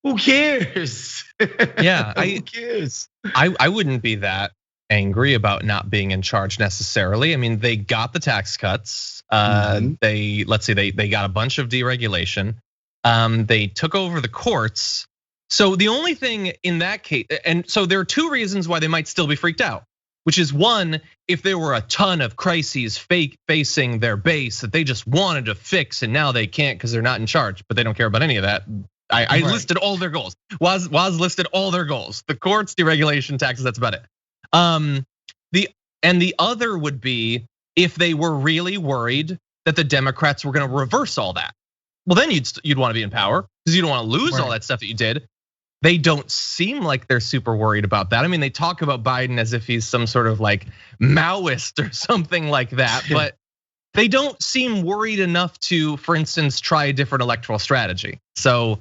who cares? Yeah, who cares? I wouldn't be that angry about not being in charge necessarily. I mean, they got the tax cuts. They got a bunch of deregulation. They took over the courts. So the only thing in that case, and so there are two reasons why they might still be freaked out. Which is one, if there were a ton of crises facing their base that they just wanted to fix and now they can't because they're not in charge, but they don't care about any of that. I listed all their goals. Woz listed all their goals. The courts, deregulation, taxes, that's about it. The other would be if they were really worried that the Democrats were gonna reverse all that. Well, then you'd wanna be in power because you don't wanna lose all that stuff that you did. They don't seem like they're super worried about that. I mean, they talk about Biden as if he's some sort of like Maoist or something like that, but they don't seem worried enough to, for instance, try a different electoral strategy. So,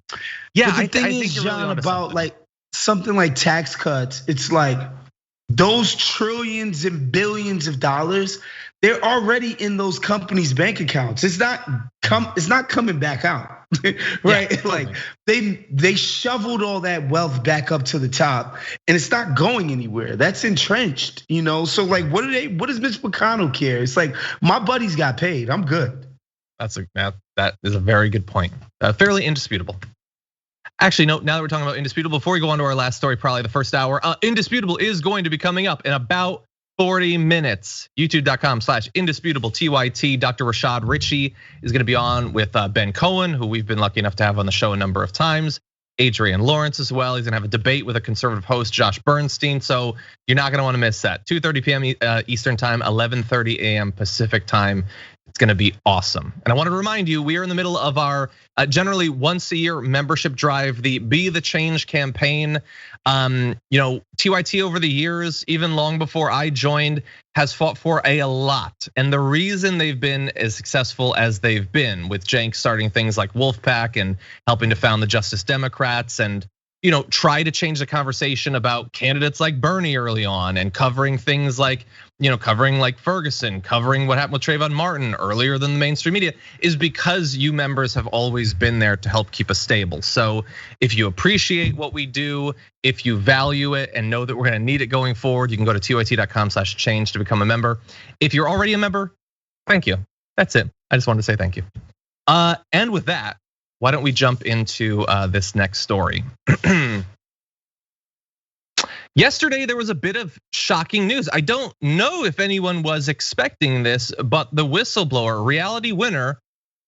yeah, I think John, about like something like tax cuts, it's like those trillions and billions of dollars, they're already in those companies' bank accounts. It's not coming back out. Right, yeah, totally. Like they shoveled all that wealth back up to the top, and it's not going anywhere. That's entrenched, So like, what does Mitch McConnell care? It's like my buddies got paid. I'm good. That is a very good point. Fairly indisputable. Actually, no. Now that we're talking about indisputable, before we go on to our last story, probably the first hour, indisputable is going to be coming up in about 40 minutes. YouTube.com/indisputable TYT. Dr. Rashad Ritchie is going to be on with Ben Cohen, who we've been lucky enough to have on the show a number of times. Adrian Lawrence as well. He's going to have a debate with a conservative host, Josh Bernstein. So you're not going to want to miss that. 2:30 p.m. Eastern time, 11:30 a.m. Pacific time. It's going to be awesome. And I want to remind you, we are in the middle of our generally once a year membership drive, the Be the Change campaign. TYT over the years, even long before I joined, has fought for a lot. And the reason they've been as successful as they've been, with Cenk starting things like Wolfpack and helping to found the Justice Democrats, and try to change the conversation about candidates like Bernie early on, and covering things like, covering like Ferguson, covering what happened with Trayvon Martin earlier than the mainstream media, is because you members have always been there to help keep us stable. So if you appreciate what we do, if you value it and know that we're gonna need it going forward, you can go to tyt.com/change to become a member. If you're already a member, thank you. That's it. I just wanted to say thank you. And with that, why don't we jump into this next story? Yesterday, there was a bit of shocking news. I don't know if anyone was expecting this, but the whistleblower Reality Winner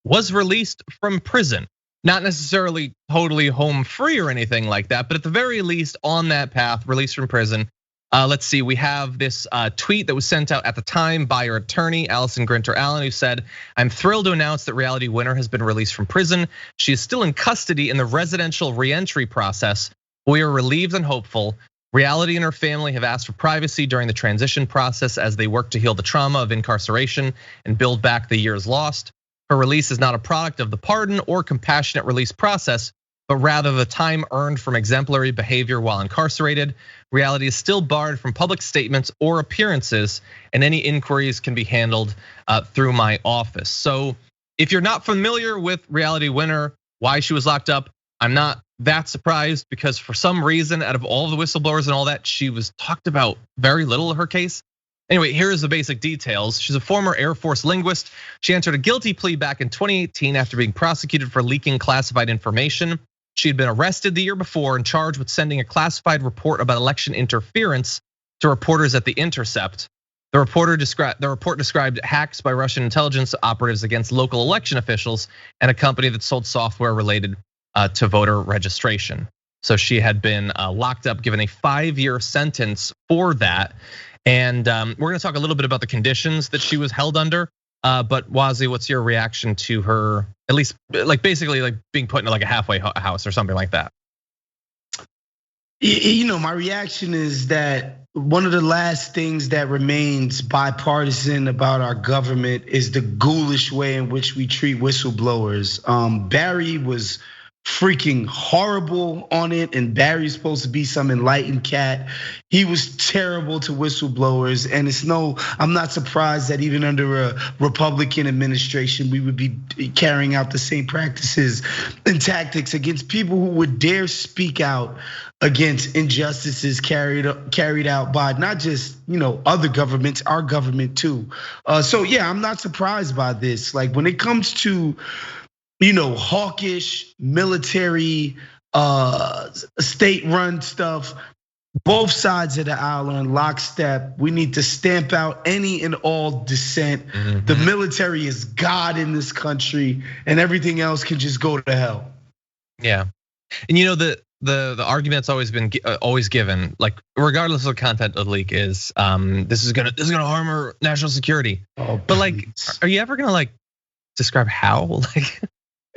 was released from prison. Not necessarily totally home free or anything like that, but at the very least on that path, released from prison. Let's see, we have this tweet that was sent out at the time by her attorney, Allison Grinter Allen, who said, "I'm thrilled to announce that Reality Winner has been released from prison. She is still in custody in the residential reentry process. We are relieved and hopeful. Reality and her family have asked for privacy during the transition process as they work to heal the trauma of incarceration and build back the years lost. Her release is not a product of the pardon or compassionate release process, but rather the time earned from exemplary behavior while incarcerated. Reality is still barred from public statements or appearances, and any inquiries can be handled through my office." So if you're not familiar with Reality Winner, why she was locked up, I'm not that surprised, because for some reason, out of all the whistleblowers and all that, she was talked about very little in her case. Anyway, here's the basic details. She's a former Air Force linguist. She entered a guilty plea back in 2018 after being prosecuted for leaking classified information. She had been arrested the year before and charged with sending a classified report about election interference to reporters at The Intercept. The report described hacks by Russian intelligence operatives against local election officials and a company that sold software related to voter registration. So she had been locked up, given a 5-year sentence for that. And we're gonna talk a little bit about the conditions that she was held under. But Wosny, what's your reaction to her, at least like basically like being put into like a halfway house or something like that? My reaction is that one of the last things that remains bipartisan about our government is the ghoulish way in which we treat whistleblowers. Barry was freaking horrible on it, and Barry's supposed to be some enlightened cat. He was terrible to whistleblowers, and I'm not surprised that even under a Republican administration, we would be carrying out the same practices and tactics against people who would dare speak out against injustices carried out by not just other governments, our government too. So yeah, I'm not surprised by this. Like when it comes to hawkish military, state-run stuff, both sides of the aisle are in lockstep. We need to stamp out any and all dissent. The military is God in this country, and everything else can just go to hell. Yeah, and the argument's always given, like regardless of the content of the leak, is this is gonna harm our national security. But like, are you ever gonna describe how? Like,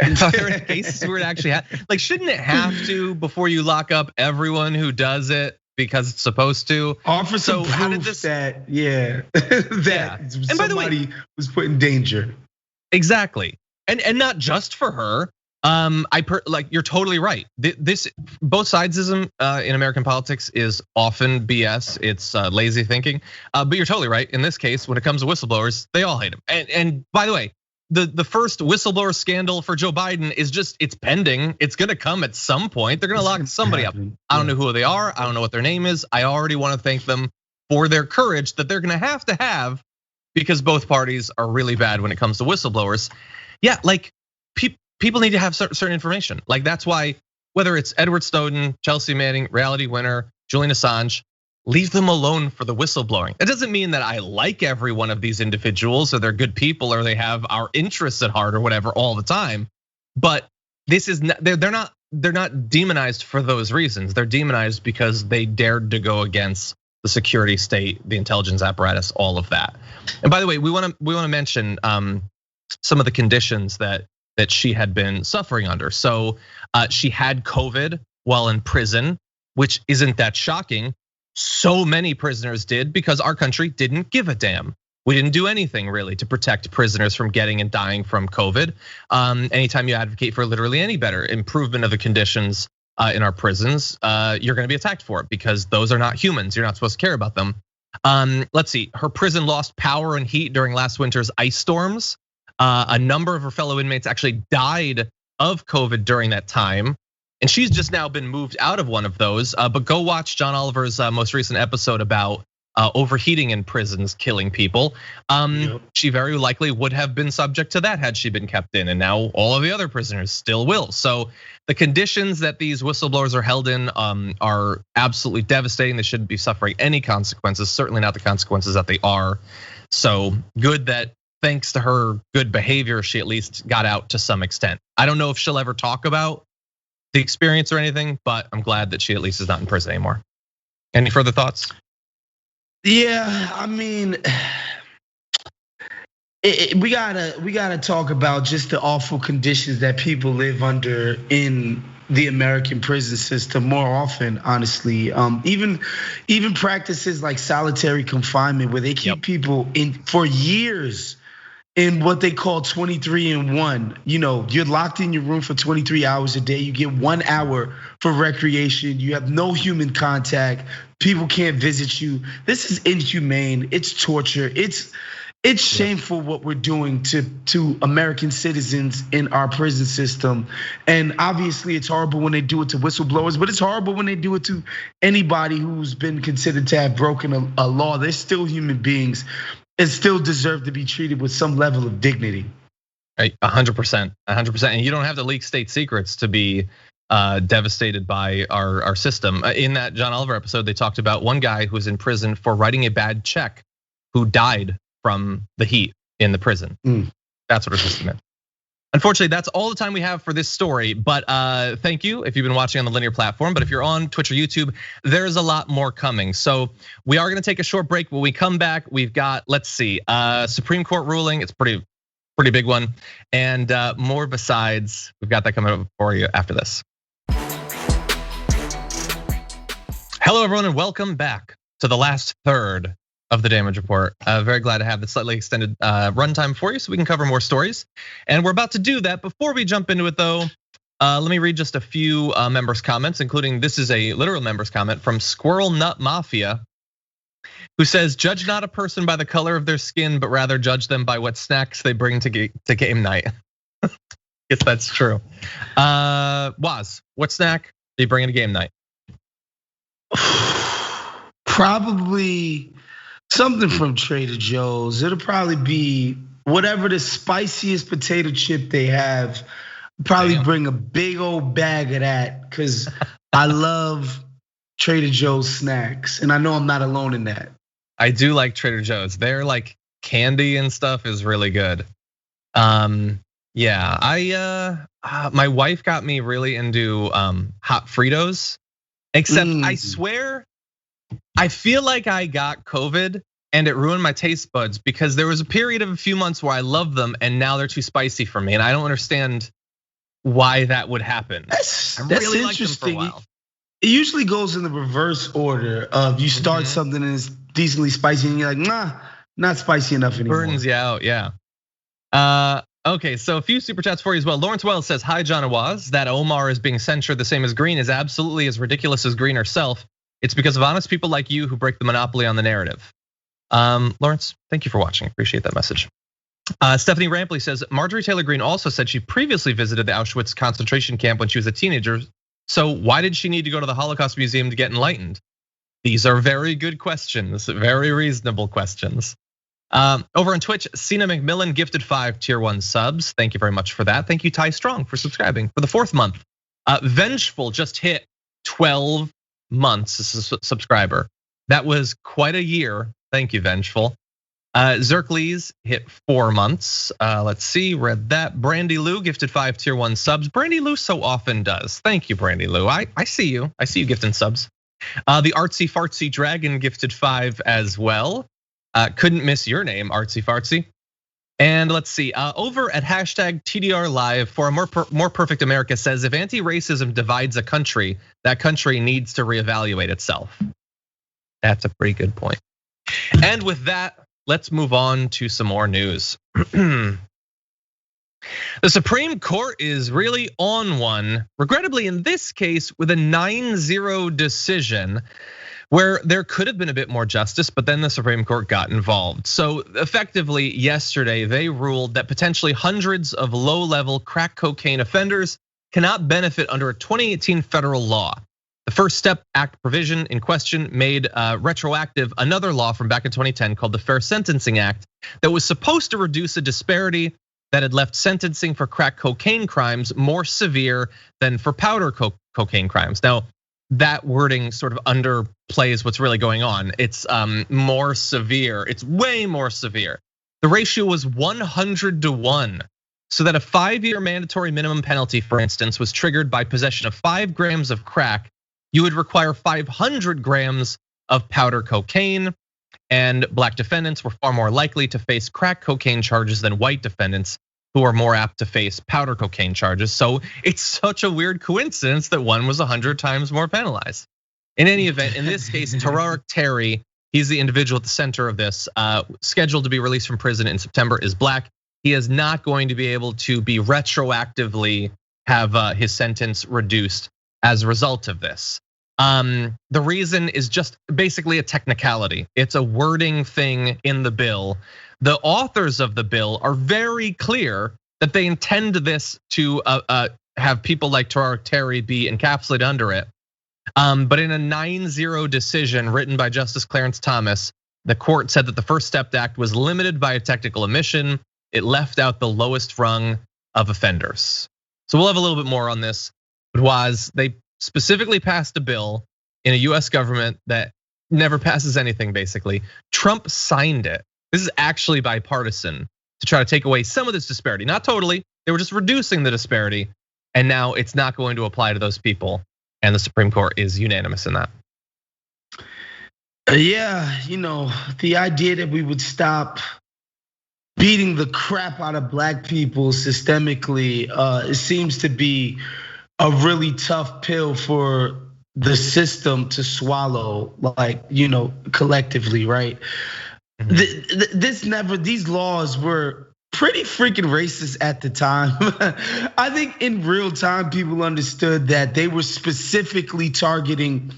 are there any cases where it actually shouldn't it have to before you lock up everyone who does it because it's supposed to? Offer some proof that and by the way, was put in danger. Exactly, and not just for her. You're totally right. This both sidesism in American politics is often BS. It's lazy thinking. But you're totally right. In this case, when it comes to whistleblowers, they all hate him. And by the way, the first whistleblower scandal for Joe Biden is it's pending. It's gonna come at some point. They're gonna lock somebody up. I don't know who they are. I don't know what their name is. I already want to thank them for their courage that they're gonna have because both parties are really bad when it comes to whistleblowers. Yeah, people need to have certain information. Like that's why whether it's Edward Snowden, Chelsea Manning, Reality Winner, Julian Assange, leave them alone for the whistleblowing. It doesn't mean that I like every one of these individuals or they're good people or they have our interests at heart or whatever all the time. But this is they're not demonized for those reasons. They're demonized because they dared to go against the security state, the intelligence apparatus, all of that. And by the way, we want to mention some of the conditions that she had been suffering under. So she had COVID while in prison, which isn't that shocking. So many prisoners did because our country didn't give a damn. We didn't do anything really to protect prisoners from getting and dying from COVID. Anytime you advocate for literally any better improvement of the conditions in our prisons, you're gonna be attacked for it because those are not humans. You're not supposed to care about them. Let's see, her prison lost power and heat during last winter's ice storms. A number of her fellow inmates actually died of COVID during that time. And she's just now been moved out of one of those. But go watch John Oliver's most recent episode about overheating in prisons, killing people. She very likely would have been subject to that had she been kept in, and now all of the other prisoners still will. So the conditions that these whistleblowers are held in are absolutely devastating. They shouldn't be suffering any consequences, certainly not the consequences that they are. So good that thanks to her good behavior, she at least got out to some extent. I don't know if she'll ever talk about the experience or anything, but I'm glad that she at least is not in prison anymore. Any further thoughts? Yeah, I mean, we gotta talk about just the awful conditions that people live under in the American prison system more often, honestly. Even practices like solitary confinement, where they keep people in for years in what they call 23-in-1. You're locked in your room for 23 hours a day. You get 1 hour for recreation. You have no human contact. People can't visit you. This is inhumane. It's torture. It's shameful what we're doing to American citizens in our prison system. And obviously it's horrible when they do it to whistleblowers, but it's horrible when they do it to anybody who's been considered to have broken a law. They're still human beings and still deserve to be treated with some level of dignity. 100%, 100%. And you don't have to leak state secrets to be devastated by our system. In that John Oliver episode, they talked about one guy who was in prison for writing a bad check, who died from the heat in the prison. That's what our system is. Unfortunately, that's all the time we have for this story, but thank you if you've been watching on the linear platform. But if you're on Twitch or YouTube, there's a lot more coming. So we are gonna take a short break. When we come back, we've got, let's see, Supreme Court ruling. It's pretty big one, and more besides. We've got that coming up for you after this. Hello, everyone, and welcome back to the last third of the Damage Report. Very glad to have the slightly extended runtime for you so we can cover more stories. And we're about to do that. Before we jump into it though, Let me read just a few members' comments, including this is a literal members' comment from Squirrel Nut Mafia, who says, "Judge not a person by the color of their skin, but rather judge them by what snacks they bring to game night." Guess that's true. Woz, what snack are you bringing to game night? Probably something from Trader Joe's. It'll probably be whatever the spiciest potato chip they have. Probably bring a big old bag of that because I love Trader Joe's snacks, and I know I'm not alone in that. I do like Trader Joe's. Their like candy and stuff is really good. Yeah, my wife got me really into hot Fritos, except I swear, I feel like I got COVID and it ruined my taste buds because there was a period of a few months where I loved them and now they're too spicy for me, and I don't understand why that would happen. That's really interesting. It usually goes in the reverse order of you start something and it's decently spicy and you're like, nah, not spicy enough anymore. Burns you out, yeah. Okay, so a few super chats for you as well. Lawrence Wells says, "Hi, John and Woz. That Omar is being censured the same as Greene is absolutely as ridiculous as Greene herself. It's because of honest people like you who break the monopoly on the narrative." Lawrence, thank you for watching. Appreciate that message. Stephanie Rampley says, "Marjorie Taylor Greene also said she previously visited the Auschwitz concentration camp when she was a teenager. So why did she need to go to the Holocaust Museum to get enlightened?" These are very good questions, very reasonable questions. Over on Twitch, Cena McMillan gifted 5 tier 1 subs. Thank you very much for that. Thank you, Ty Strong, for subscribing for the 4th month. Vengeful just hit 12 months as a subscriber. That was quite a year. Thank you, Vengeful. Zerklees hit 4 months. Let's see, read that. Brandy Lou gifted 5 tier 1 subs. Brandy Lou so often does. Thank you, Brandy Lou. I see you. I see you gifting subs. The Artsy Fartsy Dragon gifted 5 as well. Couldn't miss your name, Artsy Fartsy. And let's see, over at hashtag TDR Live for a more perfect America says, "If anti-racism divides a country, that country needs to reevaluate itself." That's a pretty good point. And with that, let's move on to some more news. The Supreme Court is really on one, regrettably in this case with a 9-0 decision where there could have been a bit more justice, but then the Supreme Court got involved. So effectively yesterday, they ruled that potentially hundreds of low-level crack cocaine offenders cannot benefit under a 2018 federal law. The First Step Act provision in question made retroactive another law from back in 2010 called the Fair Sentencing Act that was supposed to reduce a disparity that had left sentencing for crack cocaine crimes more severe than for powder cocaine crimes. Now, that wording sort of underplays what's really going on. It's more severe, it's way more severe. The ratio was 100-to-1. So that a 5-year mandatory minimum penalty, for instance, was triggered by possession of 5 grams of crack. You would require 500 grams of powder cocaine, and black defendants were far more likely to face crack cocaine charges than white defendants who are more apt to face powder cocaine charges. So it's such a weird coincidence that one was 100 times more penalized. In any event, in this case, Tararik Terry, he's the individual at the center of this, scheduled to be released from prison in September, is black. He is not going to be able to be retroactively have his sentence reduced as a result of this. The reason is just basically a technicality. It's a wording thing in the bill. The authors of the bill are very clear that they intend this to have people like Tararik Terry be encapsulated under it. But in a 9-0 decision written by Justice Clarence Thomas, the court said that the First Step Act was limited by a technical omission. It left out the lowest rung of offenders. So we'll have a little bit more on this. But they specifically passed a bill in a US government that never passes anything, basically. Trump signed it. This is actually bipartisan to try to take away some of this disparity. Not totally, they were just reducing the disparity. And now it's not going to apply to those people. And the Supreme Court is unanimous in that. Yeah, the idea that we would stop beating the crap out of black people systemically, it seems to be a really tough pill for the system to swallow, collectively, right? These laws were pretty freaking racist at the time. I think in real time, people understood that they were specifically targeting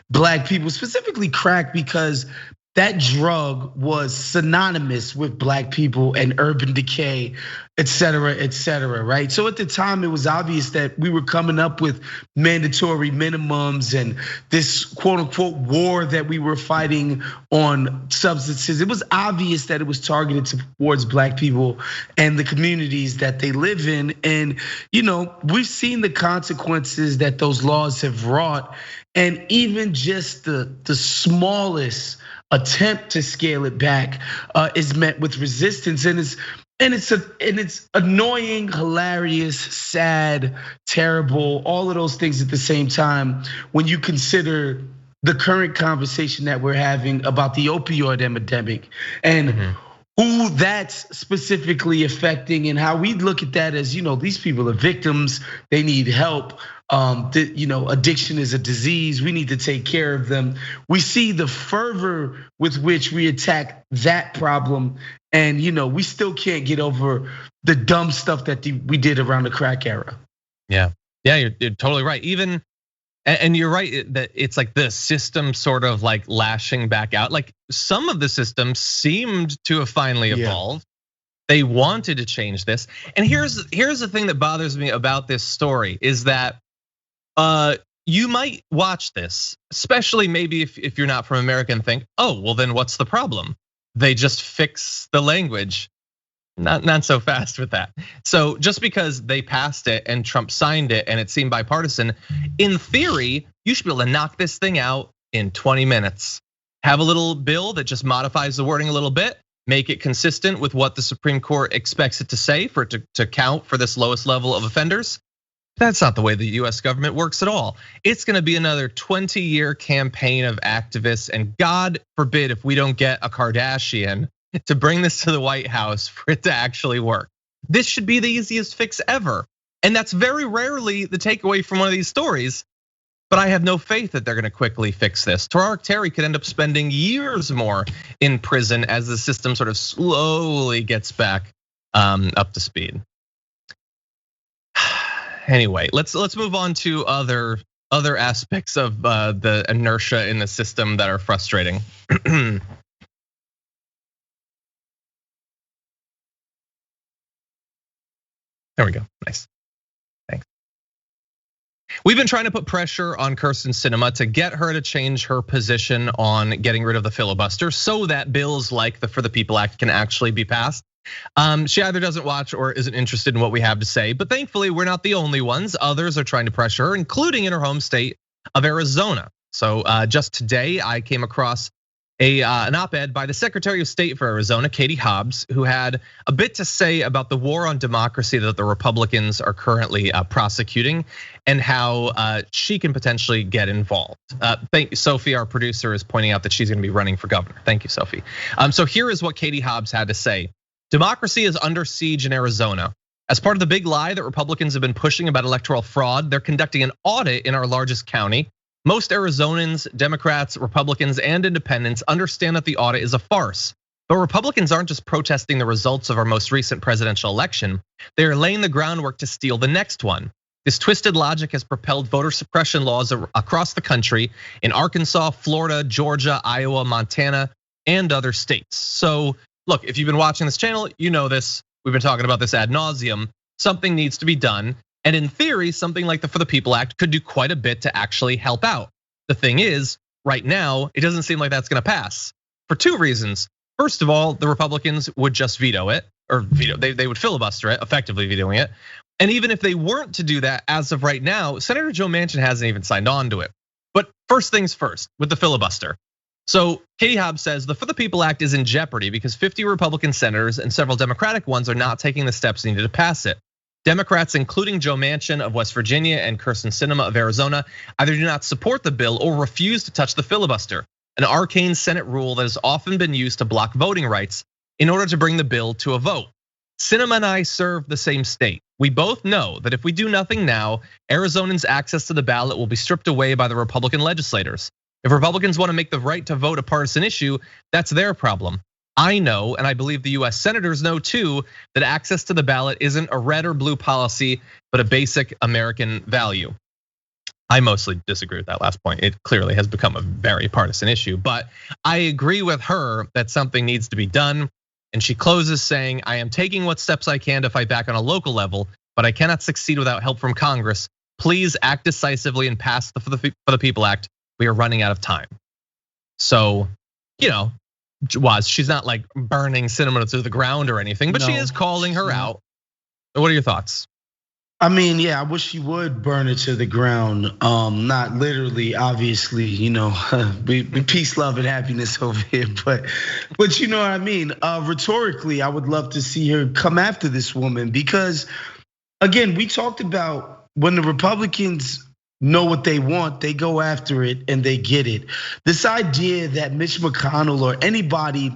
black people, specifically crack, because that drug was synonymous with black people and urban decay, et cetera, right? So at the time, it was obvious that we were coming up with mandatory minimums and this quote unquote war that we were fighting on substances. It was obvious that it was targeted towards black people and the communities that they live in. And we've seen the consequences that those laws have wrought. And even just the smallest attempt to scale it back is met with resistance, and it's annoying, hilarious, sad, terrible, all of those things at the same time when you consider the current conversation that we're having about the opioid epidemic and who that's specifically affecting, and how we look at that as, these people are victims, they need help. Addiction is a disease. We need to take care of them. We see the fervor with which we attack that problem, and we still can't get over the dumb stuff that we did around the crack era. Yeah, you're totally right. Even, and you're right that it's like the system sort of like lashing back out. Like some of the systems seemed to have finally evolved. They wanted to change this, and here's the thing that bothers me about this story is that. You might watch this, especially maybe if you're not from America, and think, oh, well then what's the problem? They just fix the language. Not so fast with that. So just because they passed it and Trump signed it and it seemed bipartisan, in theory, you should be able to knock this thing out in 20 minutes. Have a little bill that just modifies the wording a little bit, make it consistent with what the Supreme Court expects it to say for it to count for this lowest level of offenders. That's not the way the US government works at all. It's gonna be another 20-year campaign of activists, and God forbid if we don't get a Kardashian to bring this to the White House for it to actually work. This should be the easiest fix ever. And that's very rarely the takeaway from one of these stories, but I have no faith that they're gonna quickly fix this. Tarik Terry could end up spending years more in prison as the system sort of slowly gets back up to speed. Anyway, let's move on to other aspects of the inertia in the system that are frustrating. There we go. Nice. Thanks. We've been trying to put pressure on Kyrsten Sinema to get her to change her position on getting rid of the filibuster so that bills like the For the People Act can actually be passed. She either doesn't watch or isn't interested in what we have to say, but thankfully we're not the only ones. Others are trying to pressure her, including in her home state of Arizona. So just today I came across an op-ed by the Secretary of State for Arizona, Katie Hobbs, who had a bit to say about the war on democracy that the Republicans are currently prosecuting and how she can potentially get involved. Thank you, Sophie, our producer, is pointing out that she's gonna be running for governor. Thank you, Sophie. So here is what Katie Hobbs had to say. Democracy is under siege in Arizona. As part of the big lie that Republicans have been pushing about electoral fraud, they're conducting an audit in our largest county. Most Arizonans, Democrats, Republicans, and independents understand that the audit is a farce. But Republicans aren't just protesting the results of our most recent presidential election. They are laying the groundwork to steal the next one. This twisted logic has propelled voter suppression laws across the country in Arkansas, Florida, Georgia, Iowa, Montana, and other states. So look, if you've been watching this channel, you know this. We've been talking about this ad nauseum. Something needs to be done. And in theory, something like the For the People Act could do quite a bit to actually help out. The thing is, right now, it doesn't seem like that's gonna pass for two reasons. First of all, the Republicans would just veto it, or they would filibuster it, effectively vetoing it. And even if they weren't to do that, as of right now, Senator Joe Manchin hasn't even signed on to it. But first things first, with the filibuster. So Katie Hobbs says the For the People Act is in jeopardy because 50 Republican senators and several Democratic ones are not taking the steps needed to pass it. Democrats, including Joe Manchin of West Virginia and Kyrsten Sinema of Arizona, either do not support the bill or refuse to touch the filibuster, an arcane Senate rule that has often been used to block voting rights in order to bring the bill to a vote. Sinema and I serve the same state. We both know that if we do nothing now, Arizonans' access to the ballot will be stripped away by the Republican legislators. If Republicans want to make the right to vote a partisan issue, that's their problem. I know, and I believe the US senators know too, that access to the ballot isn't a red or blue policy, but a basic American value. I mostly disagree with that last point. It clearly has become a very partisan issue, but I agree with her that something needs to be done. And she closes saying, I am taking what steps I can to fight back on a local level, but I cannot succeed without help from Congress. Please act decisively and pass the For the People Act. We are running out of time. So, she's not like burning Sinema to the ground or anything, but she is calling her out. What are your thoughts? I mean, yeah, I wish she would burn it to the ground. Not literally, obviously, we peace, love, and happiness over here. But you know what I mean? Rhetorically, I would love to see her come after this woman because, again, we talked about when the Republicans know what they want, they go after it and they get it. This idea that Mitch McConnell or anybody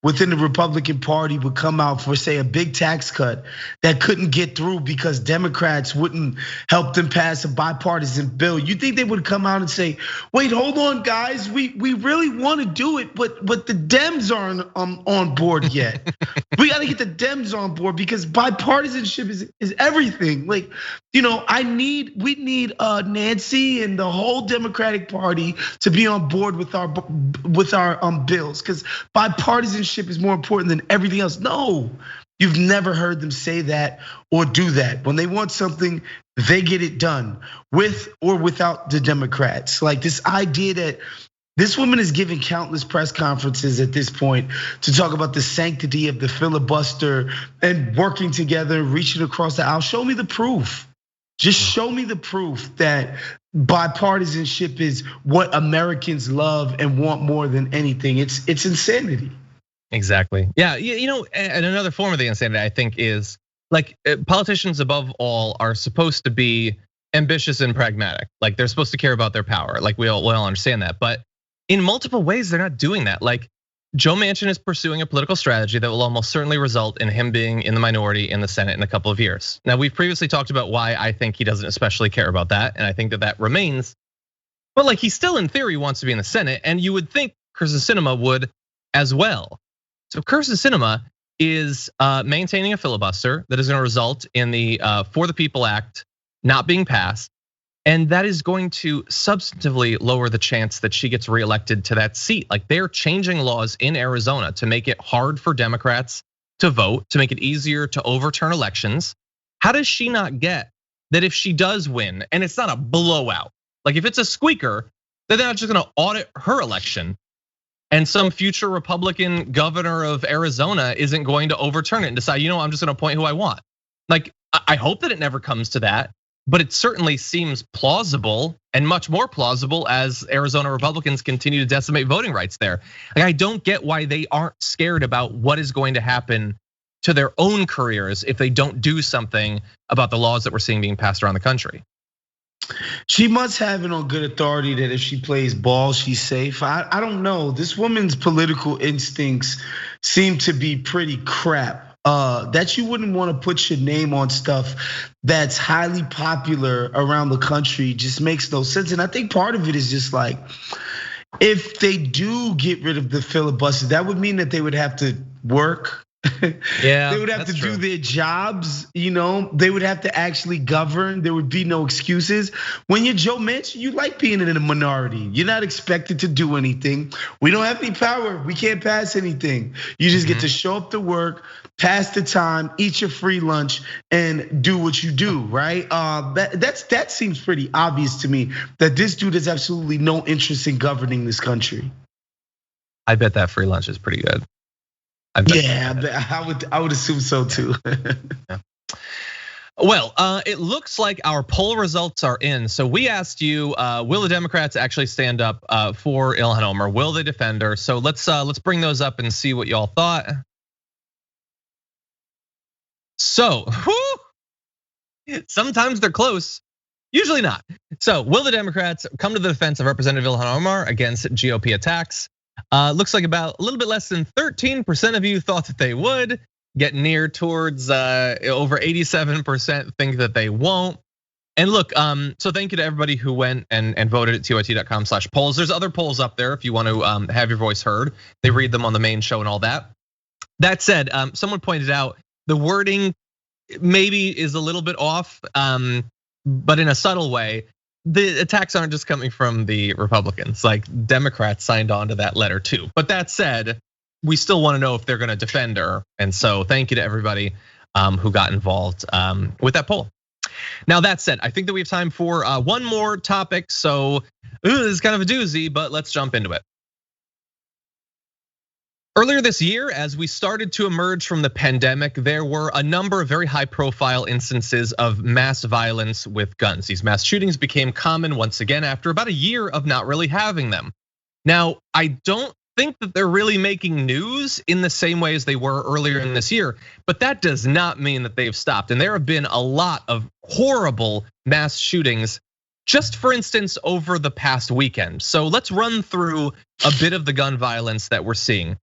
within the Republican Party would come out for, say, a big tax cut that couldn't get through because Democrats wouldn't help them pass a bipartisan bill. You think they would come out and say, wait, hold on, guys, we really want to do it, but the Dems aren't on board yet. We got to get the Dems on board because bipartisanship is everything. Like, we need Nancy and the whole Democratic Party to be on board with our bills because bipartisanship is more important than everything else. No, you've never heard them say that or do that. When they want something, they get it done with or without the Democrats. Like this idea that this woman is giving countless press conferences at this point to talk about the sanctity of the filibuster and working together, reaching across the aisle. Show me the proof. Just show me the proof that bipartisanship is what Americans love and want more than anything. It's insanity. Exactly. Yeah, and another form of the insanity I think is like politicians above all are supposed to be ambitious and pragmatic. Like they're supposed to care about their power. Like we all understand that, but in multiple ways they're not doing that. Like Joe Manchin is pursuing a political strategy that will almost certainly result in him being in the minority in the Senate in a couple of years. Now, we've previously talked about why I think he doesn't especially care about that, and I think that remains. But like he still in theory wants to be in the Senate, and you would think Kyrsten Sinema would as well. So Kyrsten Sinema is maintaining a filibuster that is going to result in the For the People Act not being passed. And that is going to substantively lower the chance that she gets reelected to that seat. Like they're changing laws in Arizona to make it hard for Democrats to vote, to make it easier to overturn elections. How does she not get that if she does win, and it's not a blowout, like if it's a squeaker, then they're not just gonna audit her election and some future Republican governor of Arizona isn't going to overturn it and decide, I'm just gonna appoint who I want. Like, I hope that it never comes to that. But it certainly seems plausible and much more plausible as Arizona Republicans continue to decimate voting rights there. Like I don't get why they aren't scared about what is going to happen to their own careers if they don't do something about the laws that we're seeing being passed around the country. She must have it on good authority that if she plays ball, she's safe. I don't know. This woman's political instincts seem to be pretty crap. That you wouldn't want to put your name on stuff that's highly popular around the country just makes no sense. And I think part of it is just like, if they do get rid of the filibuster, that would mean that they would have to work. Yeah, they would have to do their jobs, they would have to actually govern. There would be no excuses. When you're Joe Manchin, you like being in a minority. You're not expected to do anything. We don't have any power. We can't pass anything. You just get to show up to work, pass the time, eat your free lunch, and do what you do, right? That seems pretty obvious to me that this dude has absolutely no interest in governing this country. I bet that free lunch is pretty good. Yeah, I would assume so too. Yeah. Well, it looks like our poll results are in. So we asked you, will the Democrats actually stand up for Ilhan Omar? Will they defend her? So let's bring those up and see what y'all thought. So, sometimes they're close, usually not. So, will the Democrats come to the defense of Representative Ilhan Omar against GOP attacks? Looks like about a little bit less than 13% of you thought that they would. Get near towards over 87% think that they won't. And look, so thank you to everybody who went and voted at tyt.com/polls. There's other polls up there if you want to have your voice heard. They read them on the main show and all that. That said, someone pointed out the wording maybe is a little bit off, but in a subtle way. The attacks aren't just coming from the Republicans, like Democrats signed on to that letter too. But that said, we still want to know if they're going to defend her. And so thank you to everybody who got involved with that poll. Now that said, I think that we have time for one more topic. So this is kind of a doozy, but let's jump into it. Earlier this year, as we started to emerge from the pandemic, there were a number of very high-profile instances of mass violence with guns. These mass shootings became common once again after about a year of not really having them. Now, I don't think that they're really making news in the same way as they were earlier in this year, but that does not mean that they've stopped. And there have been a lot of horrible mass shootings, just for instance, over the past weekend. So let's run through a bit of the gun violence that we're seeing.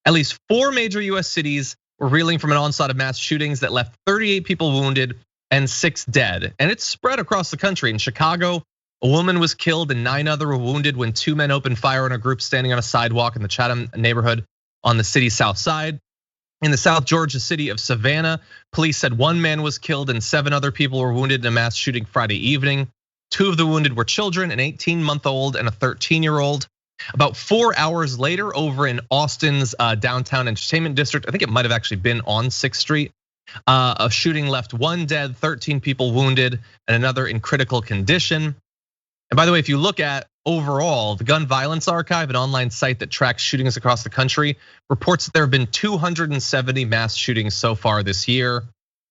At least 4 major US cities were reeling from an onslaught of mass shootings that left 38 people wounded and 6 dead. And it's spread across the country. In Chicago, a woman was killed and 9 others were wounded when 2 men opened fire on a group standing on a sidewalk in the Chatham neighborhood on the city's south side. In the South Georgia city of Savannah, police said 1 man was killed and 7 other people were wounded in a mass shooting Friday evening. 2 of the wounded were children, an 18-month-old and a 13-year-old. About 4 hours later, over in Austin's downtown entertainment district, I think it might have actually been on 6th Street, a shooting left 1 dead, 13 people wounded, and another in critical condition. And by the way, if you look at overall, the Gun Violence Archive, an online site that tracks shootings across the country, reports that there have been 270 mass shootings so far this year.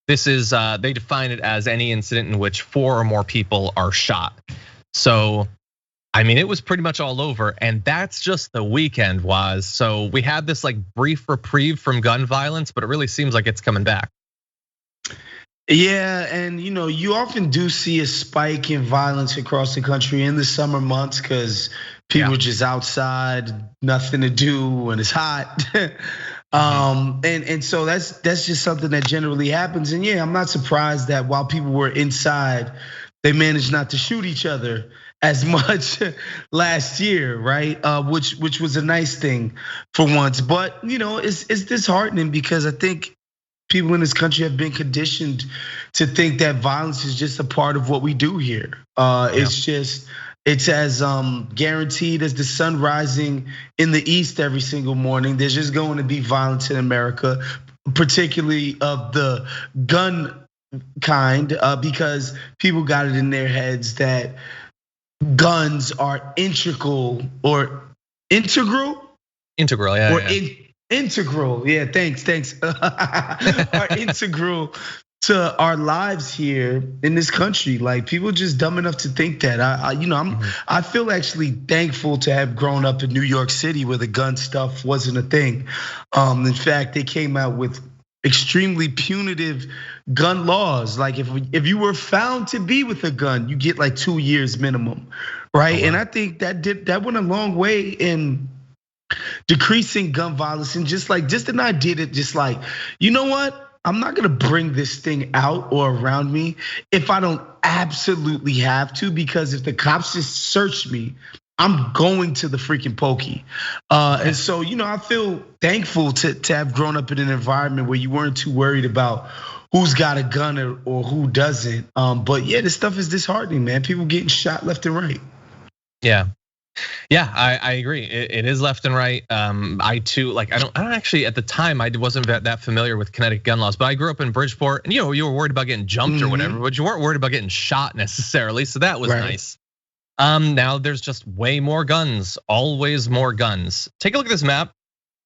This is, they define it as any incident in which 4 or more people are shot. So, I mean, it was pretty much all over, and that's just the weekend, Woz. So we had this like brief reprieve from gun violence, but it really seems like it's coming back. Yeah, and you often do see a spike in violence across the country in the summer months because people are just outside, nothing to do, and it's hot. And so that's just something that generally happens. And yeah, I'm not surprised that while people were inside, they managed not to shoot each other as much last year, right? Which was a nice thing for once. But it's disheartening because I think people in this country have been conditioned to think that violence is just a part of what we do here. It's as guaranteed as the sun rising in the east every single morning. There's just going to be violence in America, particularly of the gun kind, because people got it in their heads that guns are integral, yeah, thanks. Are integral to our lives here in this country. Like people just dumb enough to think that. I feel actually thankful to have grown up in New York City where the gun stuff wasn't a thing. In fact, they came out with extremely punitive gun laws. Like if you were found to be with a gun, you get like 2 years minimum, right? Oh, wow. And I think that went a long way in decreasing gun violence, and just an idea that just like, you know what? I'm not gonna bring this thing out or around me if I don't absolutely have to, because if the cops just search me, I'm going to the freaking pokey. And so, I feel thankful to have grown up in an environment where you weren't too worried about who's got a gun or who doesn't. But yeah, this stuff is disheartening, man. People getting shot left and right. Yeah, I agree. It is left and right. I too, like, I don't actually at the time I wasn't that familiar with Connecticut gun laws, but I grew up in Bridgeport, and you were worried about getting jumped or whatever, but you weren't worried about getting shot necessarily. So that was nice. Now there's just way more guns, always more guns. Take a look at this map.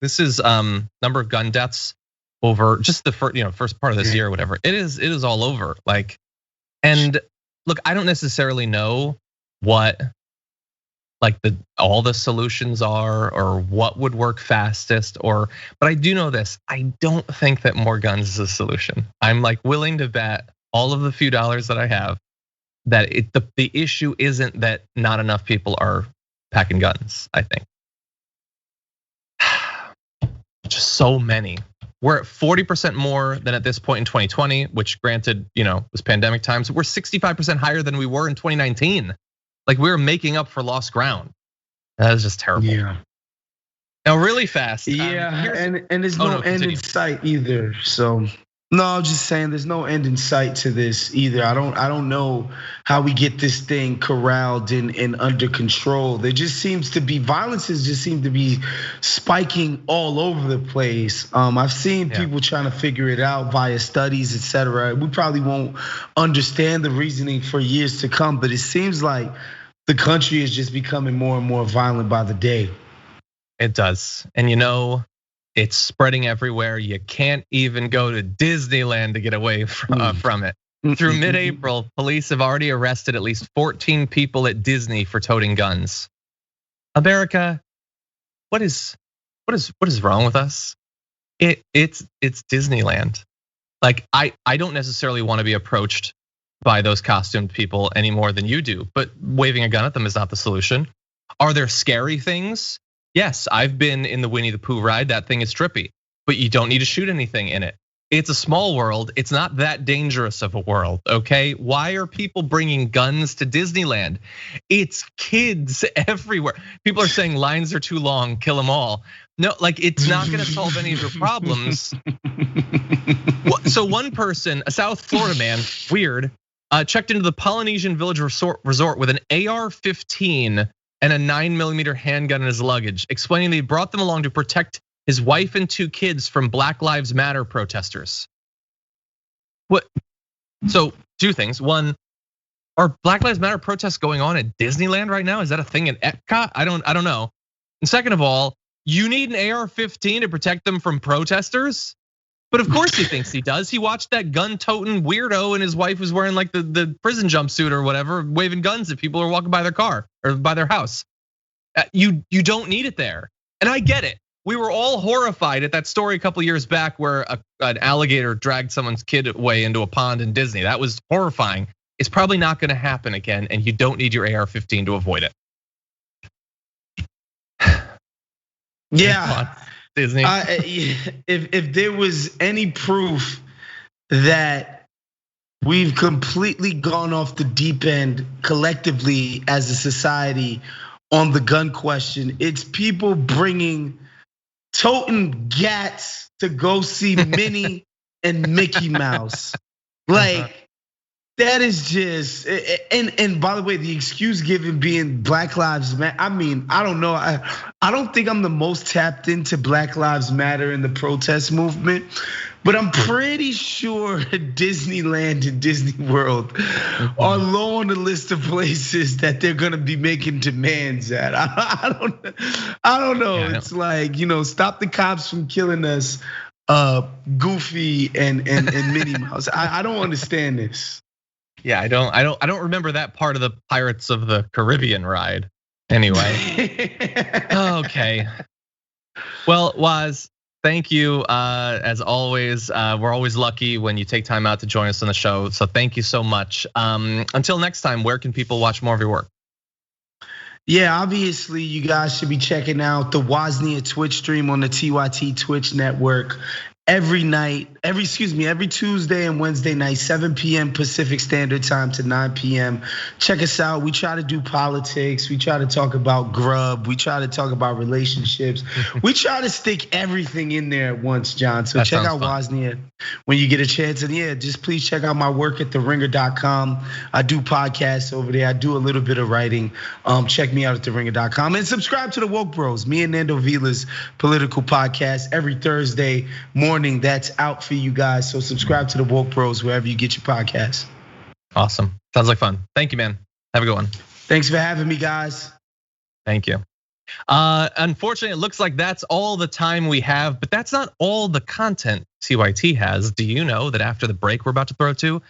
This is number of gun deaths over just the first part of this year or whatever. It is all over. Like, and look, I don't necessarily know what like all the solutions are or what would work fastest, but I do know this. I don't think that more guns is a solution. I'm like willing to bet all of the few dollars that I have that the issue isn't that not enough people are packing guns. I think just so many. We're at 40% more than at this point in 2020, which granted, was pandemic times. We're 65% higher than we were in 2019. Like we were making up for lost ground. That is just terrible. Yeah. Now, really fast. Yeah, and there's no end in sight either. So no, I'm just saying there's no end in sight to this either. I don't know how we get this thing corralled and under control. There just seems to be violences just seem to be spiking all over the place. I've seen people trying to figure it out via studies, etc. We probably won't understand the reasoning for years to come, but it seems like the country is just becoming more and more violent by the day. It does, and it's spreading everywhere. You can't even go to Disneyland to get away from it. Through mid-April, police have already arrested at least 14 people at Disney for toting guns. America, what is wrong with us? It's Disneyland. Like I don't necessarily want to be approached by those costumed people any more than you do, but waving a gun at them is not the solution. Are there scary things? Yes, I've been in the Winnie the Pooh ride. That thing is trippy, but you don't need to shoot anything in it. It's a small world. It's not that dangerous of a world, okay? Why are people bringing guns to Disneyland? It's kids everywhere. People are saying lines are too long, kill them all. No, like it's not gonna solve any of your problems. So one person, a South Florida man, weird, checked into the Polynesian Village Resort with an AR-15 and a 9mm handgun in his luggage, explaining that he brought them along to protect his wife and 2 kids from Black Lives Matter protesters. What? So 2 things. One, are Black Lives Matter protests going on at Disneyland right now? Is that a thing in Epcot? I don't know. And second of all, you need an AR-15 to protect them from protesters? But of course he thinks he does. He watched that gun-toting weirdo and his wife was wearing like the prison jumpsuit or whatever, waving guns at people who are walking by their car or by their house. You don't need it there. And I get it. We were all horrified at that story a couple years back where an alligator dragged someone's kid away into a pond in Disney. That was horrifying. It's probably not gonna happen again, and you don't need your AR-15 to avoid it. Yeah. Disney. If there was any proof that we've completely gone off the deep end collectively as a society on the gun question, it's people bringing toting gats to go see Minnie and Mickey Mouse. Like that is just, and by the way, the excuse given being Black Lives Matter. I mean, I don't know. I don't think I'm the most tapped into Black Lives Matter and the protest movement, but I'm pretty sure Disneyland and Disney World are low on the list of places that they're gonna be making demands at. I don't know. Yeah, it's like, stop the cops from killing us, Goofy and Minnie Mouse. I don't understand this. Yeah, I don't remember that part of the Pirates of the Caribbean ride. Anyway, okay. Well, Woz, thank you as always. We're always lucky when you take time out to join us on the show. So thank you so much. Until next time, where can people watch more of your work? Yeah, obviously you guys should be checking out the Wosny Twitch stream on the TYT Twitch network. Every Tuesday and Wednesday night, 7 p.m. Pacific Standard Time to 9 p.m. Check us out. We try to do politics. We try to talk about grub. We try to talk about relationships. We try to stick everything in there at once, John. So check out Wosny when you get a chance. And yeah, just please check out my work at theringer.com. I do podcasts over there. I do a little bit of writing. Check me out at theringer.com and subscribe to the Woke Bros, me and Nando Vila's political podcast every Thursday morning. That's out for you guys. So subscribe to the Woke Bros wherever you get your podcasts. Awesome. Sounds like fun. Thank you, man. Have a good one. Thanks for having me, guys. Thank you. Unfortunately, it looks like that's all the time we have, but that's not all the content TYT has. Do you know that after the break we're about to throw to,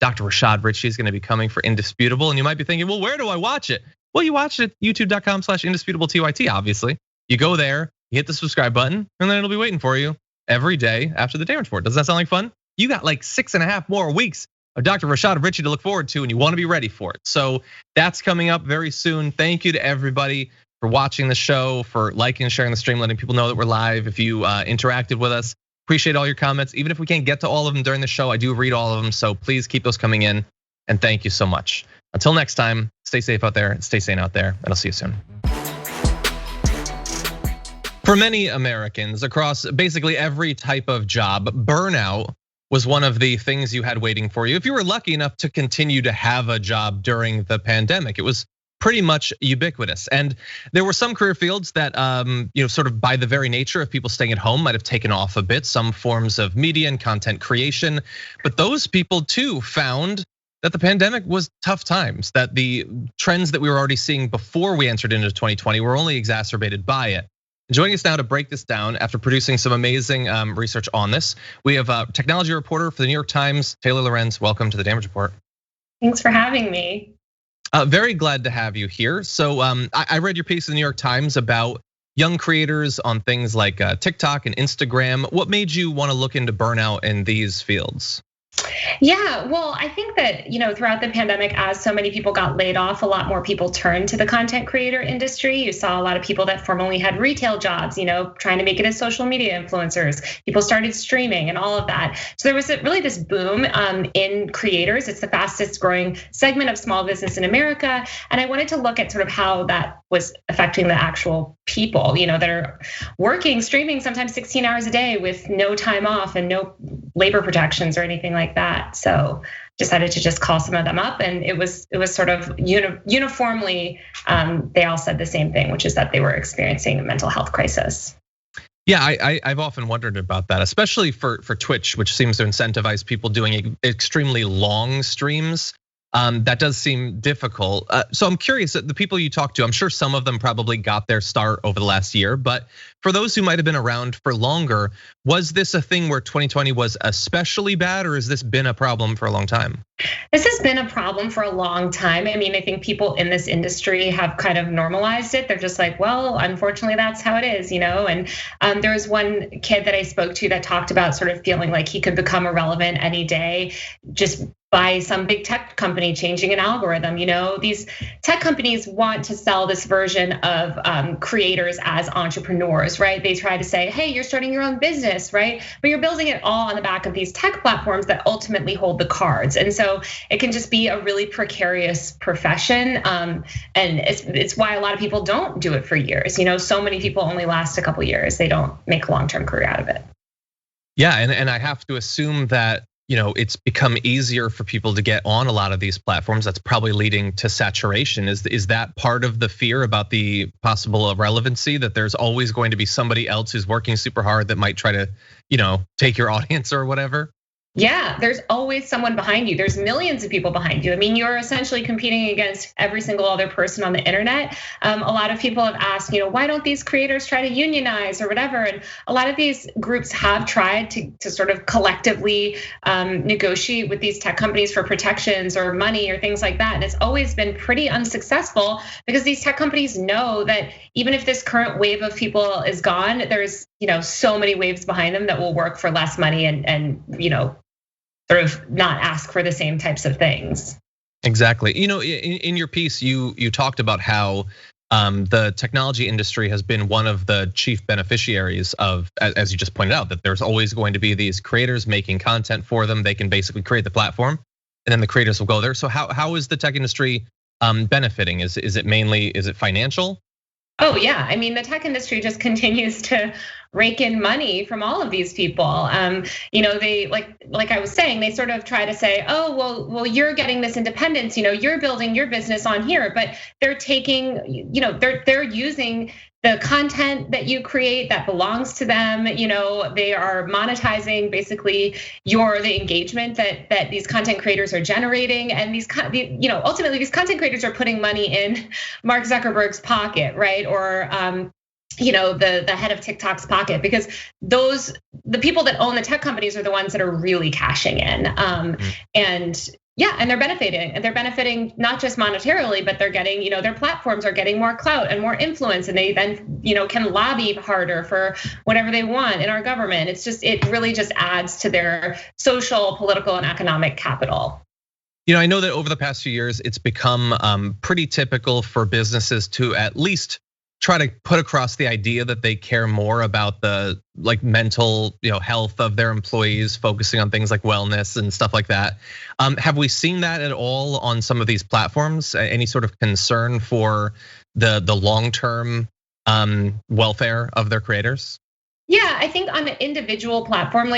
Dr. Rashad Richey is going to be coming for Indisputable, and you might be thinking, well, where do I watch it? Well, you watch it at youtube.com/indisputable-TYT, obviously. You go there, you hit the subscribe button, and then it'll be waiting for you every day after the Damage Report. Doesn't that sound like fun? You got like 6.5 more weeks of Dr. Rashad Richey to look forward to, and you want to be ready for it. So that's coming up very soon. Thank you to everybody for watching the show, for liking and sharing the stream, letting people know that we're live. If you interacted with us, appreciate all your comments. Even if we can't get to all of them during the show, I do read all of them. So please keep those coming in, and thank you so much. Until next time, stay safe out there, stay sane out there, and I'll see you soon. For many Americans across basically every type of job, burnout was one of the things you had waiting for you. If you were lucky enough to continue to have a job during the pandemic, it was pretty much ubiquitous. And there were some career fields that, sort of by the very nature of people staying at home might have taken off a bit, some forms of media and content creation. But those people too found that the pandemic was tough times, that the trends that we were already seeing before we entered into 2020 were only exacerbated by it. Joining us now to break this down after producing some amazing research on this, we have a technology reporter for the New York Times, Taylor Lorenz. Welcome to the Damage Report. Thanks for having me. Very glad to have you here. So I read your piece in the New York Times about young creators on things like TikTok and Instagram. What made you want to look into burnout in these fields? Yeah, well, I think that, throughout the pandemic, as so many people got laid off, a lot more people turned to the content creator industry. You saw a lot of people that formerly had retail jobs, trying to make it as social media influencers. People started streaming and all of that. So there was really this boom in creators. It's the fastest growing segment of small business in America. And I wanted to look at sort of how that was affecting the actual people, that are working, streaming sometimes 16 hours a day with no time off and no labor protections or anything like that. So decided to just call some of them up, and it was sort of uniformly, they all said the same thing, which is that they were experiencing a mental health crisis. Yeah, I've often wondered about that, especially for Twitch, which seems to incentivize people doing extremely long streams. That does seem difficult. So I'm curious, the people you talk to, I'm sure some of them probably got their start over the last year, but for those who might have been around for longer, was this a thing where 2020 was especially bad, or has this been a problem for a long time? This has been a problem for a long time. I mean, I think people in this industry have kind of normalized it. They're just like, well, unfortunately, that's how it is, And there was one kid that I spoke to that talked about sort of feeling like he could become irrelevant any day just by some big tech company changing an algorithm. These tech companies want to sell this version of creators as entrepreneurs, right? They try to say, hey, you're starting your own business, right? But you're building it all on the back of these tech platforms that ultimately hold the cards. And so it can just be a really precarious profession. And it's why a lot of people don't do it for years. So many people only last a couple years. They don't make a long-term career out of it. Yeah, and I have to assume that it's become easier for people to get on a lot of these platforms. That's probably leading to saturation. Is that part of the fear about the possible irrelevancy, that there's always going to be somebody else who's working super hard that might try to, take your audience or whatever? Yeah, there's always someone behind you. There's millions of people behind you. I mean, you're essentially competing against every single other person on the internet. A lot of people have asked, why don't these creators try to unionize or whatever? And a lot of these groups have tried to sort of collectively negotiate with these tech companies for protections or money or things like that. And it's always been pretty unsuccessful because these tech companies know that even if this current wave of people is gone, there's so many waves behind them that will work for less money and sort of not ask for the same types of things. Exactly. In your piece, you talked about how the technology industry has been one of the chief beneficiaries of, as you just pointed out, that there's always going to be these creators making content for them. They can basically create the platform, and then the creators will go there. So how is the tech industry benefiting? Is it financial? Oh yeah, I mean the tech industry just continues to rake in money from all of these people. They like I was saying, they sort of try to say, oh well, you're getting this independence, you're building your business on here, but they're taking, they're using the content that you create that belongs to them. They are monetizing basically the engagement that these content creators are generating, and ultimately these content creators are putting money in Mark Zuckerberg's pocket, right? Or the head of TikTok's pocket, because the people that own the tech companies are the ones that are really cashing in. And they're benefiting not just monetarily, but they're getting, their platforms are getting more clout and more influence, and they then, can lobby harder for whatever they want in our government. It really just adds to their social, political, and economic capital. I know that over the past few years, it's become pretty typical for businesses to at least try to put across the idea that they care more about the mental health of their employees, focusing on things like wellness and stuff like that. Have we seen that at all on some of these platforms? Any sort of concern for the long-term welfare of their creators? Yeah, I think on an individual platform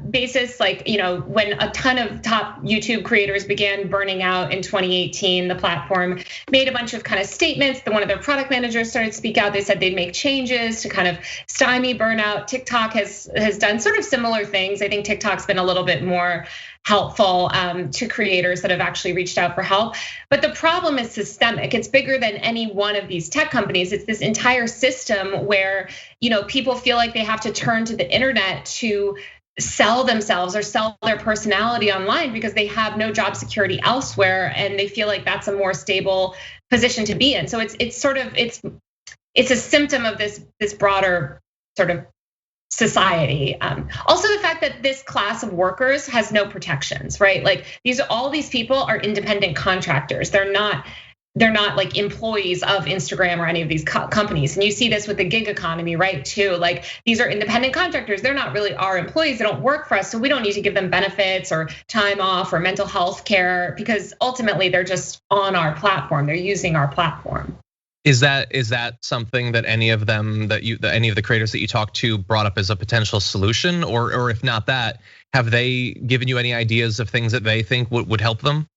basis, like, when a ton of top YouTube creators began burning out in 2018, the platform made a bunch of kind of statements. One of their product managers started to speak out. They said they'd make changes to kind of stymie burnout. TikTok has done sort of similar things. I think TikTok's been a little bit more helpful to creators that have actually reached out for help. But the problem is systemic. It's bigger than any one of these tech companies. It's this entire system where, people feel like they have to turn to the internet to sell themselves or sell their personality online because they have no job security elsewhere, and they feel like that's a more stable position to be in. So it's a symptom of this broader sort of society. Also the fact that this class of workers has no protections, right? Like all these people are independent contractors. They're not like employees of Instagram or any of these companies. And you see this with the gig economy, right, too. Like these are independent contractors. They're not really our employees. They don't work for us. So we don't need to give them benefits or time off or mental health care because ultimately they're just on our platform. They're using our platform. Is that something that any of them any of the creators that you talked to brought up as a potential solution? Or if not that, have they given you any ideas of things that they think would help them?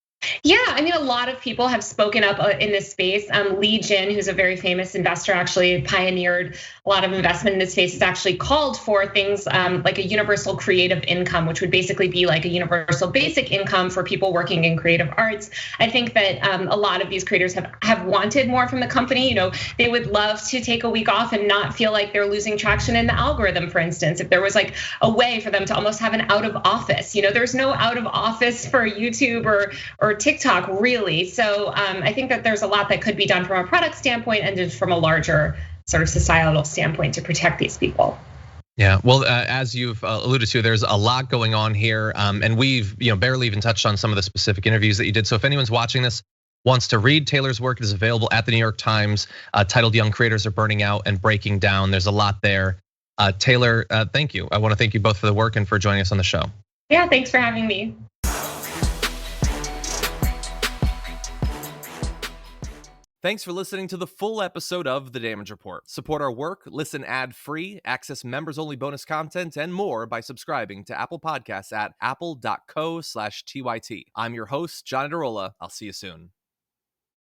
Yeah, I mean, a lot of people have spoken up in this space. Li Jin, who's a very famous investor, actually pioneered a lot of investment in this space, has actually called for things like a universal creative income, which would basically be like a universal basic income for people working in creative arts. I think that a lot of these creators have wanted more from the company. They would love to take a week off and not feel like they're losing traction in the algorithm, for instance. If there was like a way for them to almost have an out of office, there's no out of office for YouTube or TikTok really. So I think that there's a lot that could be done from a product standpoint and just from a larger sort of societal standpoint to protect these people. Yeah, well, as you've alluded to, there's a lot going on here, and we've barely even touched on some of the specific interviews that you did. So if anyone's watching this, wants to read Taylor's work, it is available at the New York Times, titled "Young Creators Are Burning Out and Breaking Down." There's a lot there. Taylor, thank you. I want to thank you both for the work and for joining us on the show. Yeah, thanks for having me. Thanks for listening to the full episode of The Damage Report. Support our work, listen ad-free, access members-only bonus content, and more by subscribing to Apple Podcasts at apple.co/TYT. I'm your host, John Adarola. I'll see you soon.